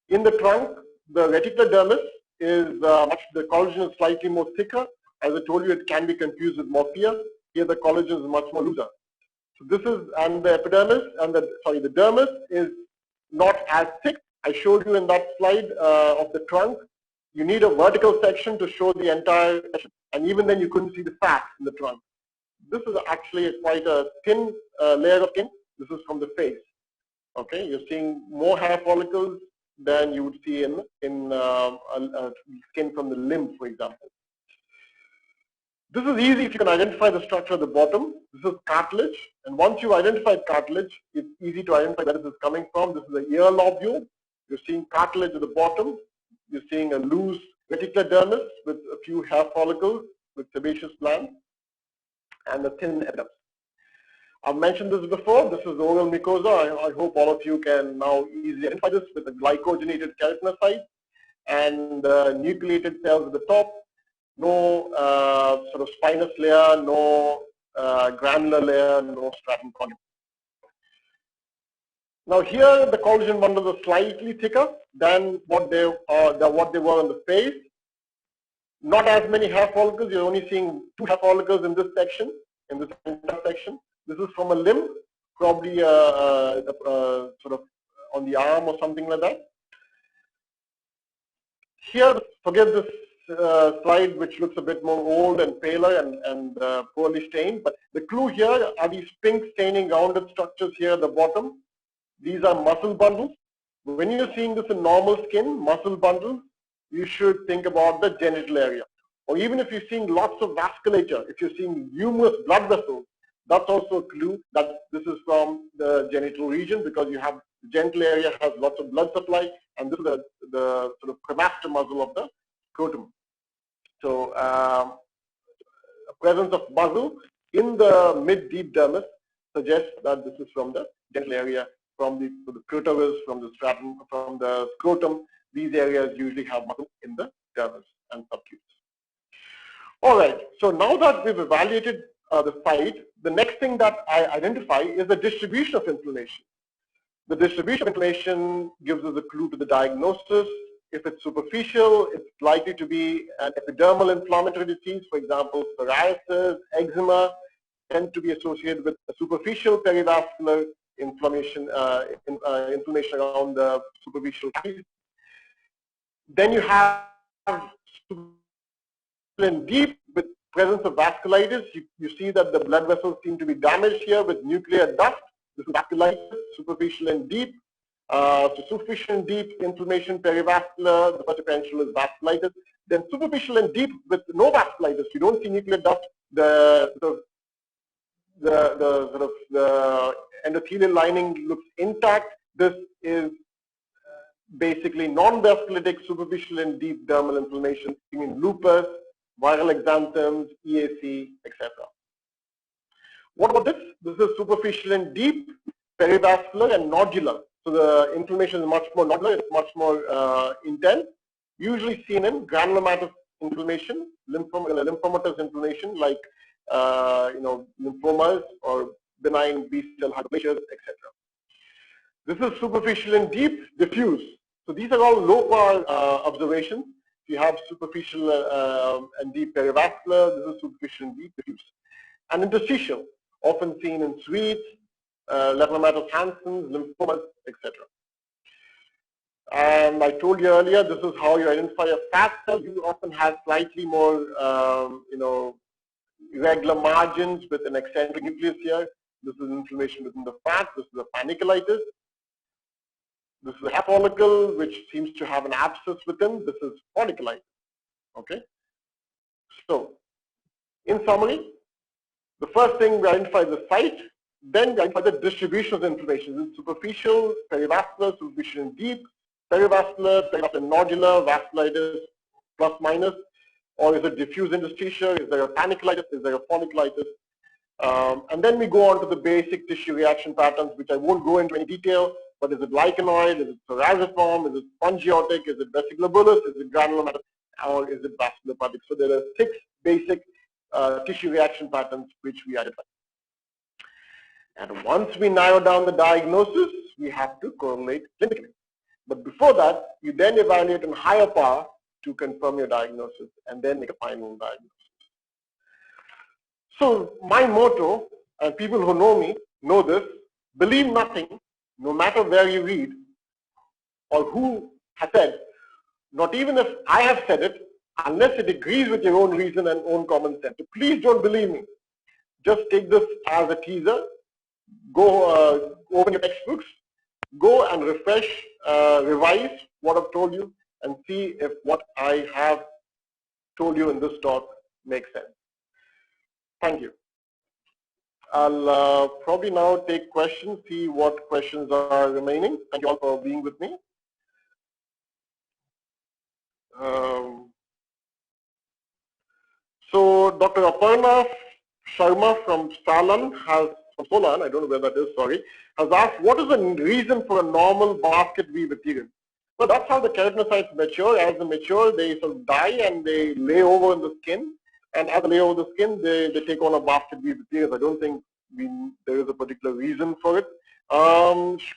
C: In the trunk, the reticular dermis is the collagen is slightly more thicker. As I told you, it can be confused with morphea. Here the collagen is much more looser. So this is, and the epidermis, and the dermis is not as thick. I showed you in that slide of the trunk. You need a vertical section to show the entire section, and even then you couldn't see the fat in the trunk. This is actually quite a thin layer of skin. This is from the face. Okay, you're seeing more hair follicles than you would see in skin from the limb, for example. This is easy if you can identify the structure at the bottom. This is cartilage, and once you identify cartilage, it's easy to identify where this is coming from. This is the ear lobule. You're seeing cartilage at the bottom. You're seeing a loose reticular dermis with a few hair follicles with sebaceous glands and a thin epidermis. I've mentioned this before. This is the oral mucosa. I hope all of you can now easily identify this with the glycogenated keratinocytes and nucleated cells at the top. No sort of spinous layer, no granular layer, no stratum corneum. Now here the collagen bundles are slightly thicker than what they were on the face. Not as many hair follicles. You're only seeing 2 hair follicles in this section, in this entire section. This is from a limb, probably sort of on the arm or something like that. Here, forget this slide, which looks a bit more old and paler and poorly stained. But the clue here are these pink staining rounded structures here at the bottom. These are muscle bundles. When you're seeing this in normal skin, muscle bundles, you should think about the genital area. Or even if you're seeing lots of vasculature, if you're seeing numerous blood vessels, that's also a clue that this is from the genital region, because you have the genital area has lots of blood supply, and this is the sort of cremaster muscle of the scrotum. So a presence of muscle in the mid-deep dermis suggests that this is from the genital area, from the clitoris, from the stratum, from the scrotum. These areas usually have muscle in the dermis and subcutaneous. All right, so now that we've evaluated the site, the next thing that I identify is the distribution of inflammation. The distribution of inflammation gives us a clue to the diagnosis. If it's superficial, it's likely to be an epidermal inflammatory disease. For example, psoriasis, eczema tend to be associated with a superficial perivascular inflammation, inflammation around the superficial cavities. Then you have superficial and deep with presence of vasculitis. You see that the blood vessels seem to be damaged here with nuclear duct. This is vasculitis, superficial and deep. So superficial and deep inflammation, perivascular, the first differential is vasculitis. Then superficial and deep with no vasculitis, you don't see nuclear duct. The sort of the endothelial lining looks intact. This is basically non-vasculitic superficial and deep dermal inflammation, in lupus, viral exanthems, EAC, etc. What about this? This is superficial and deep, perivascular and nodular. So the inflammation is much more nodular, it's much more intense, usually seen in granulomatous inflammation, lymphomatous inflammation like lymphomas or benign B-cell hyperplasias, etc. This is superficial and deep, diffuse. So these are all low power observations. You have superficial and deep perivascular, this is superficial and deep, diffuse. And interstitial, often seen in sweets, leptomatous Hansen's, lymphomas, etc. And I told you earlier, this is how you identify a fat cell. You often have slightly more, irregular margins with an eccentric nucleus here. This is inflammation within the fat. This is a panicleitis. This is a follicle, which seems to have an abscess within. This is folliculitis. Okay. So, in summary, the first thing we identify the site, then we identify the distribution of the inflammation. Is it superficial, perivascular, superficial and deep, perivascular, perivascular nodular, vasculitis, plus minus, or is it diffuse interstitial? Is there a panicleitis? Is there a folliculitis? And then we go on to the basic tissue reaction patterns, which I won't go into any detail. But is it lichenoid? Is it psoriasiform? Is it spongiotic? Is it vesiculobullous? Is it granulomatous? Or is it vasculopathic? So there are 6 basic tissue reaction patterns which we identify. And once we narrow down the diagnosis, we have to correlate clinically. But before that, you then evaluate in higher power to confirm your diagnosis and then make a final diagnosis. So my motto, and people who know me know this, believe nothing, no matter where you read or who has said, not even if I have said it, unless it agrees with your own reason and own common sense. So please don't believe me. Just take this as a teaser. Go open your textbooks, go and refresh, revise what I've told you and see if what I have told you in this talk makes sense. Thank you. I'll probably now take questions, see what questions are remaining. Thank you all for being with me. So Dr. Aparna Sharma from Solan has, I don't know where that is, sorry, has asked, what is the reason for a normal basket weave appearance? Well, that's how the keratinocytes mature. As they mature, they sort of die and they lay over in the skin. And as they lay over the skin, they take on a basket weave appearance. I don't think there is a particular reason for it.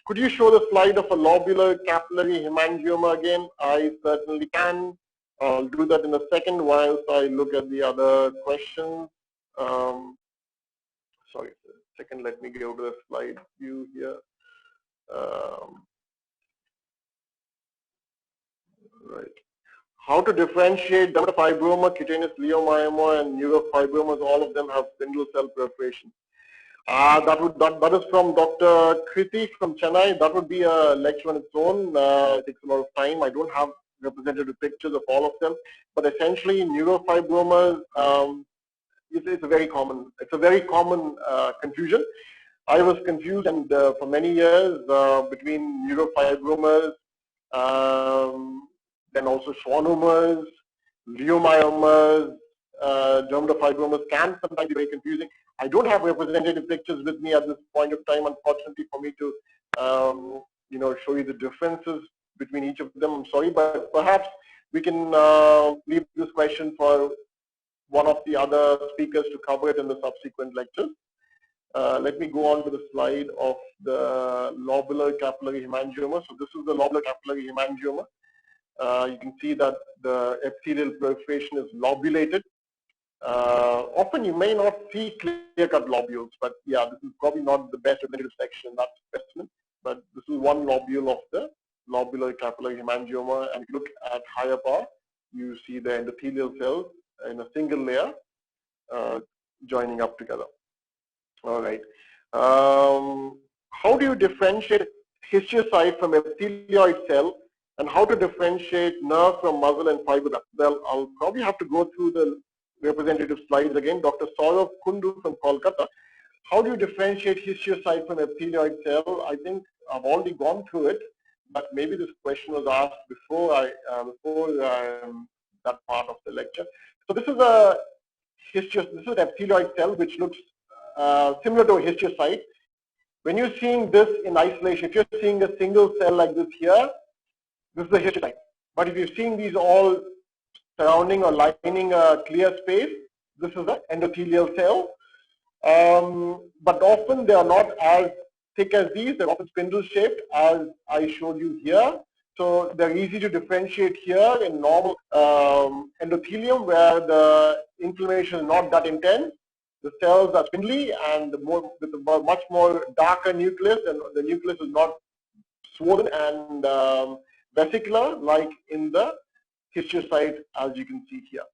C: Could you show the slide of a lobular capillary hemangioma again? I certainly can. I'll do that in a second whilst I look at the other questions. Sorry, a second, let me go to the slide view here. Right. How to differentiate dermatofibroma, cutaneous leiomyoma, and neurofibromas? All of them have spindle cell perforation. That is from Dr. Kriti from Chennai. That would be a lecture on its own. It takes a lot of time. I don't have representative pictures of all of them, but essentially neurofibromas, it's a very common confusion. I was confused and for many years between neurofibromas, then also schwannomas, leiomyomas, dermatofibromas can sometimes be very confusing. I don't have representative pictures with me at this point of time, unfortunately, for me to show you the differences between each of them. I'm sorry, but perhaps we can leave this question for one of the other speakers to cover it in the subsequent lectures. Let me go on to the slide of the lobular capillary hemangioma. So this is the lobular capillary hemangioma. You can see that the epithelial perforation is lobulated. Often you may not see clear-cut lobules, but yeah, this is probably not the best representative section in that specimen, but this is one lobule of the lobular capillary hemangioma, and if you look at higher power, you see the endothelial cells in a single layer joining up together. All right. How do you differentiate histiocyte from epithelioid cell, and how to differentiate nerve from muscle and fibroblast? Well, I'll probably have to go through the representative slides again. Dr. Saurav Kundu from Kolkata. How do you differentiate histiocyte from epithelioid cell? I think I've already gone through it, but maybe this question was asked before that part of the lecture. So this is a this is an epithelioid cell which looks similar to a histiocyte. When you're seeing this in isolation, if you're seeing a single cell like this here, this is a histiocyte. But if you're seeing these all surrounding or lining a clear space, this is an endothelial cell. But often they are not as thick as these. They're often spindle shaped, as I showed you here. So they're easy to differentiate here in normal endothelium, where the inflammation is not that intense. The cells are spindly and with a much more darker nucleus, and the nucleus is not swollen and vesicular like in the histiocyte, as you can see here.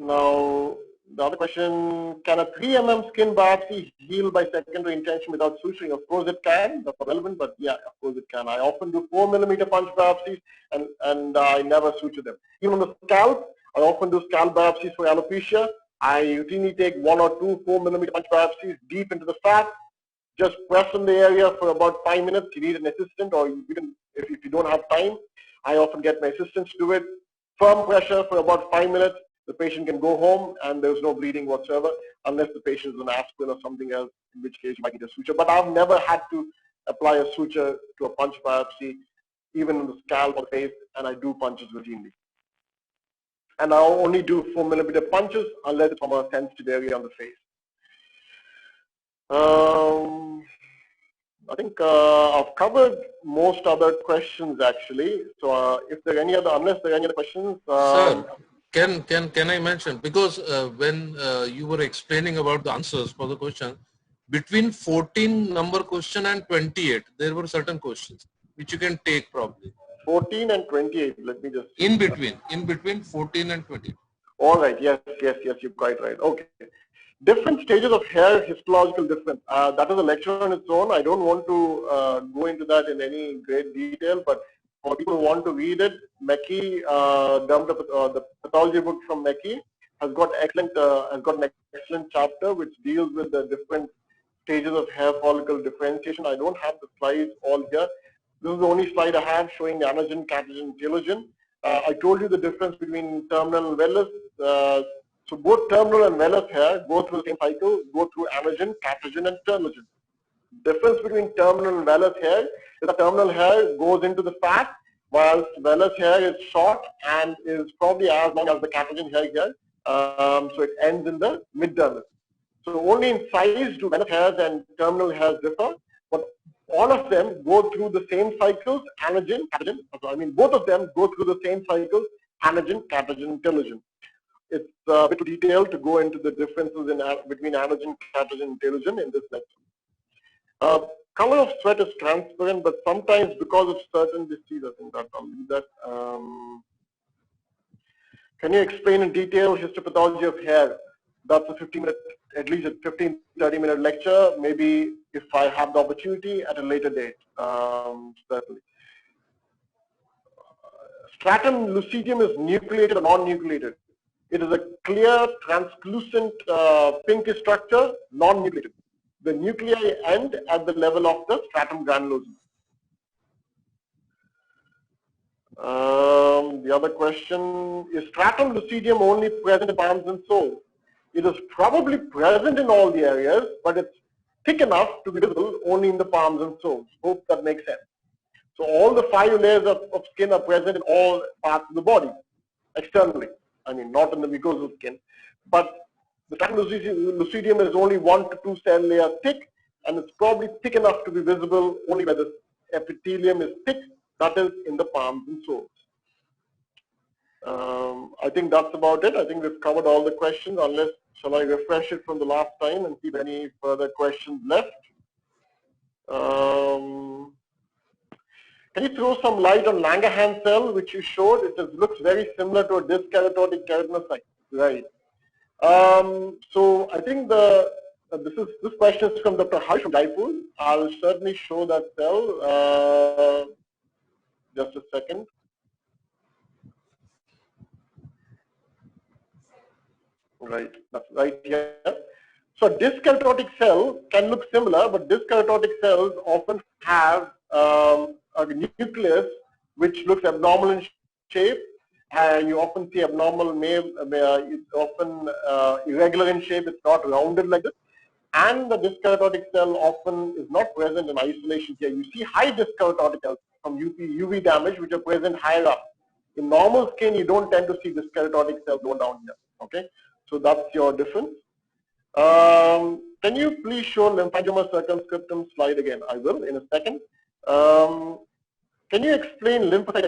C: Now, the other question, can a 3 mm skin biopsy heal by secondary intention without suturing? Of course it can. That's relevant, but yeah, of course it can. I often do 4 mm punch biopsies and I never suture them. Even on the scalp, I often do scalp biopsies for alopecia. I routinely take 1 or 2 4 mm punch biopsies deep into the fat. Just press on the area for about 5 minutes. You need an assistant, or you can, if you don't have time, I often get my assistants to do it. Firm pressure for about 5 minutes. The patient can go home and there's no bleeding whatsoever, unless the patient is on aspirin or something else, in which case you might need a suture. But I've never had to apply a suture to a punch biopsy, even on the scalp or face, and I do punches routinely. And I only do 4 mm punches unless it's from a sensitive area on the face. I think I've covered most other questions actually. So if there are any other, unless there are any other questions.
A: Sir, can I mention, because when you were explaining about the answers for the question, between 14 number question and 28, there were certain questions which you can take probably.
C: 14 and 28, let me just see.
A: In between 14 and 28.
C: All right, yes, you're quite right. Okay. Different stages of hair histological difference. That is a lecture on its own. I don't want to go into that in any great detail, but for people who want to read it, Mackey, the pathology book from Mackey has got an excellent chapter which deals with the different stages of hair follicle differentiation. I don't have the slides all here. This is the only slide I have showing the anagen, catagen, telogen. I told you the difference between terminal and vellus. So both terminal and vellus hair go through the same cycle, go through anagen, catagen, and telogen. Difference between terminal and vellus hair is that terminal hair goes into the fat, whilst vellus hair is short and is probably as long as the catagen hair here. So it ends in the mid-dermis. So only in size do vellus hairs and terminal hairs differ, but all of them go through the same cycles, anagen, catagen. I mean, both of them go through the same cycles, anagen, catagen, telogen. It's a bit detailed to go into the differences between anagen, catagen, and telogen in this lecture. Color of sweat is transparent, but sometimes because of certain disease, I think that I'll leave that. Can you explain in detail histopathology of hair? That's a 15-minute, at least a 15, 30-minute lecture. Maybe if I have the opportunity at a later date, certainly. Stratum lucidium is nucleated or non-nucleated. It is a clear, translucent, pinkish structure, non-nucleated. The nuclei end at the level of the stratum granulosum. The other question, is stratum lucidium only present in palms and soles? It is probably present in all the areas, but it's thick enough to be visible only in the palms and soles. Hope that makes sense. So all the 5 layers of skin are present in all parts of the body, externally. I mean, not in the mucosal skin, but the stratum lucidium is only 1 to 2 cell layer thick, and it's probably thick enough to be visible only where the epithelium is thick, that is in the palms and soles. I think that's about it. I think we've covered all the questions, unless, shall I refresh it from the last time and see if any further questions left? Can you throw some light on Langerhans cell, which you showed? Looks very similar to a dyskeratotic keratinocyte, right? So I think this question is from Dr. Harsh from Jaipur. I'll certainly show that cell. Just a second. Right, that's right here. So dyskeratotic cell can look similar, but dyskeratotic cells often have a nucleus which looks abnormal in shape, and you often see abnormal male. It's often irregular in shape. It's not rounded like this. And the dyskeratotic cell often is not present in isolation here. You see high dyskeratotic cells from UV damage, which are present higher up. In normal skin, you don't tend to see dyskeratotic cells go down here. Okay, so that's your difference. Can you please show lymphangioma circumscriptum slide again? I will in a second. Can you explain lymphocyte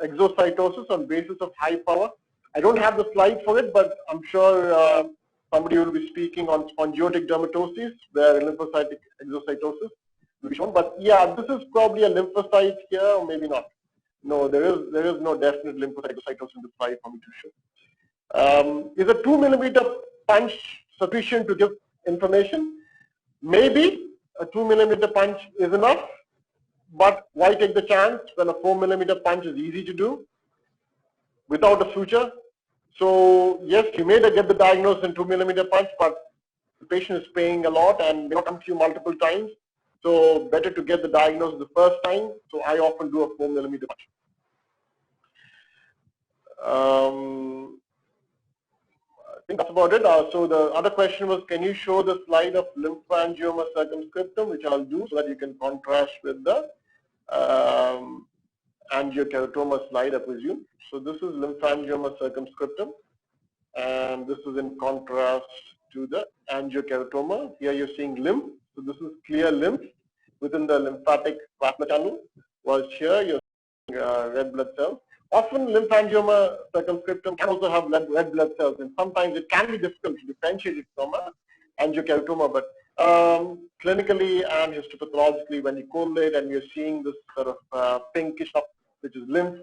C: exocytosis on basis of high power? I don't have the slide for it, but I'm sure somebody will be speaking on spongiotic dermatosis, where lymphocytic exocytosis will be shown. But yeah, this is probably a lymphocyte here, or maybe not. No, there is no definite lymphocyte exocytosis in the slide for me to show. Is a 2 millimeter punch sufficient to give information? Maybe a 2 millimeter punch is enough, but why take the chance when a 4 millimeter punch is easy to do without a suture? So yes, you may get the diagnosis in 2 millimeter punch, but the patient is paying a lot and may not come to you multiple times. So better to get the diagnosis the first time. So I often do a 4 millimeter punch. I think that's about it. So the other question was, can you show the slide of lymphangioma circumscriptum, which I'll do so that you can contrast with the angiokeratoma slide, I presume. So this is lymphangioma circumscriptum, and this is in contrast to the angiokeratoma. Here you're seeing lymph. So this is clear lymph within the lymphatic vascular channel, whilst here you're seeing red blood cells. Often lymphangioma circumscriptum can also have red blood cells, and sometimes it can be difficult to differentiate it from angiokeratoma, but clinically and histopathologically, when you correlate and you're seeing this sort of pinkish stuff, which is lymph,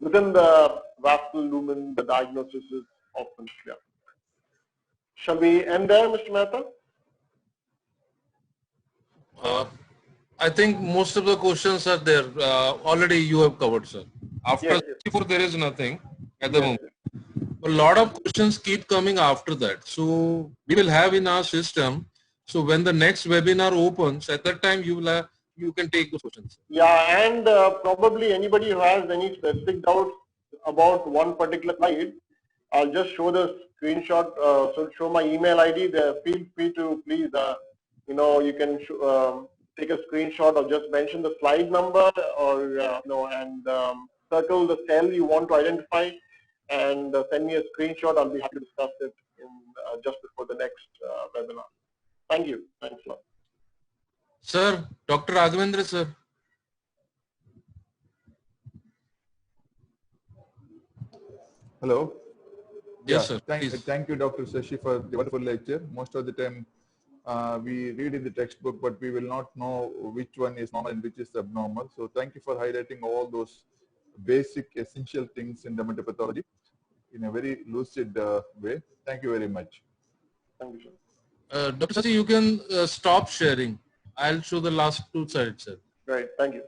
C: within the vascular lumen, the diagnosis is often clear. Shall we end there, Mr. Mehta?
A: I think most of the questions are there. Already you have covered, sir. After
C: Yes.
A: 64, there is nothing at the
C: Yes.
A: moment. A lot of questions keep coming after that. So we will have in our system. So when the next webinar opens, at that time you can take those questions.
C: Yeah, and probably anybody who has any specific doubts about one particular slide, I'll just show the screenshot. So show my email ID there. Feel free to please, you can take a screenshot or just mention the slide number, or and circle the cell you want to identify, and send me a screenshot. I'll be happy to discuss it in just before the next webinar. Thank you. Thanks a lot.
A: Sir, Dr. Raghavendra, sir.
B: Hello.
A: Yes, sir.
B: Thank you, Dr. Shashi, for the wonderful lecture. Most of the time, we read in the textbook, but we will not know which one is normal and which is abnormal. So thank you for highlighting all those basic, essential things in dermatopathology in a very lucid way. Thank you very much.
C: Thank you, sir.
A: Dr. Shashi, you can stop sharing. I'll show the last two slides, sir.
C: Right. Thank you.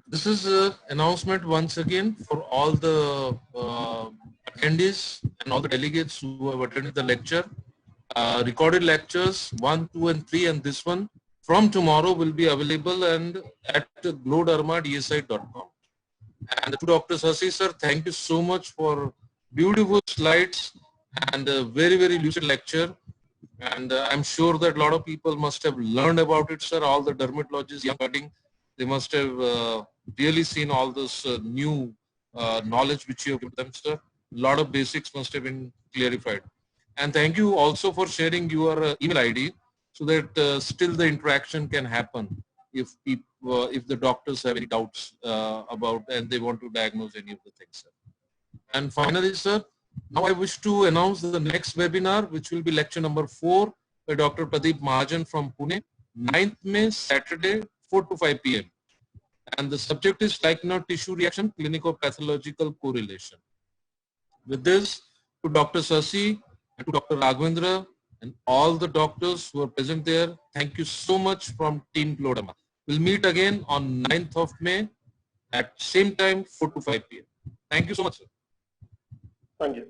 A: This is an announcement once again for all the attendees and all the delegates who have attended the lecture. Recorded lectures 1, 2, and 3, and this one from tomorrow will be available and at glowderma@esi.com. And to Dr. Shashi, sir, thank you so much for beautiful slides and a very, very lucid lecture. And I'm sure that a lot of people must have learned about it, sir. All the dermatologists, young cutting, they must have really seen all this new knowledge which you have given them, sir. A lot of basics must have been clarified. And thank you also for sharing your email ID so that still the interaction can happen if people, if the doctors have any doubts about and they want to diagnose any of the things, sir. And finally, sir, now I wish to announce the next webinar, which will be lecture number 4 by Dr. Pradeep Mahajan from Pune, 9th May, Saturday, 4 to 5 p.m. And the subject is like-node tissue reaction, clinico-pathological correlation. With this, to Dr. Sasi and to Dr. Raghavendra and all the doctors who are present there, thank you so much from Team Glodama. We'll meet again on 9th of May at same time, 4 to 5 p.m. Thank you so much, sir.
C: Thank you.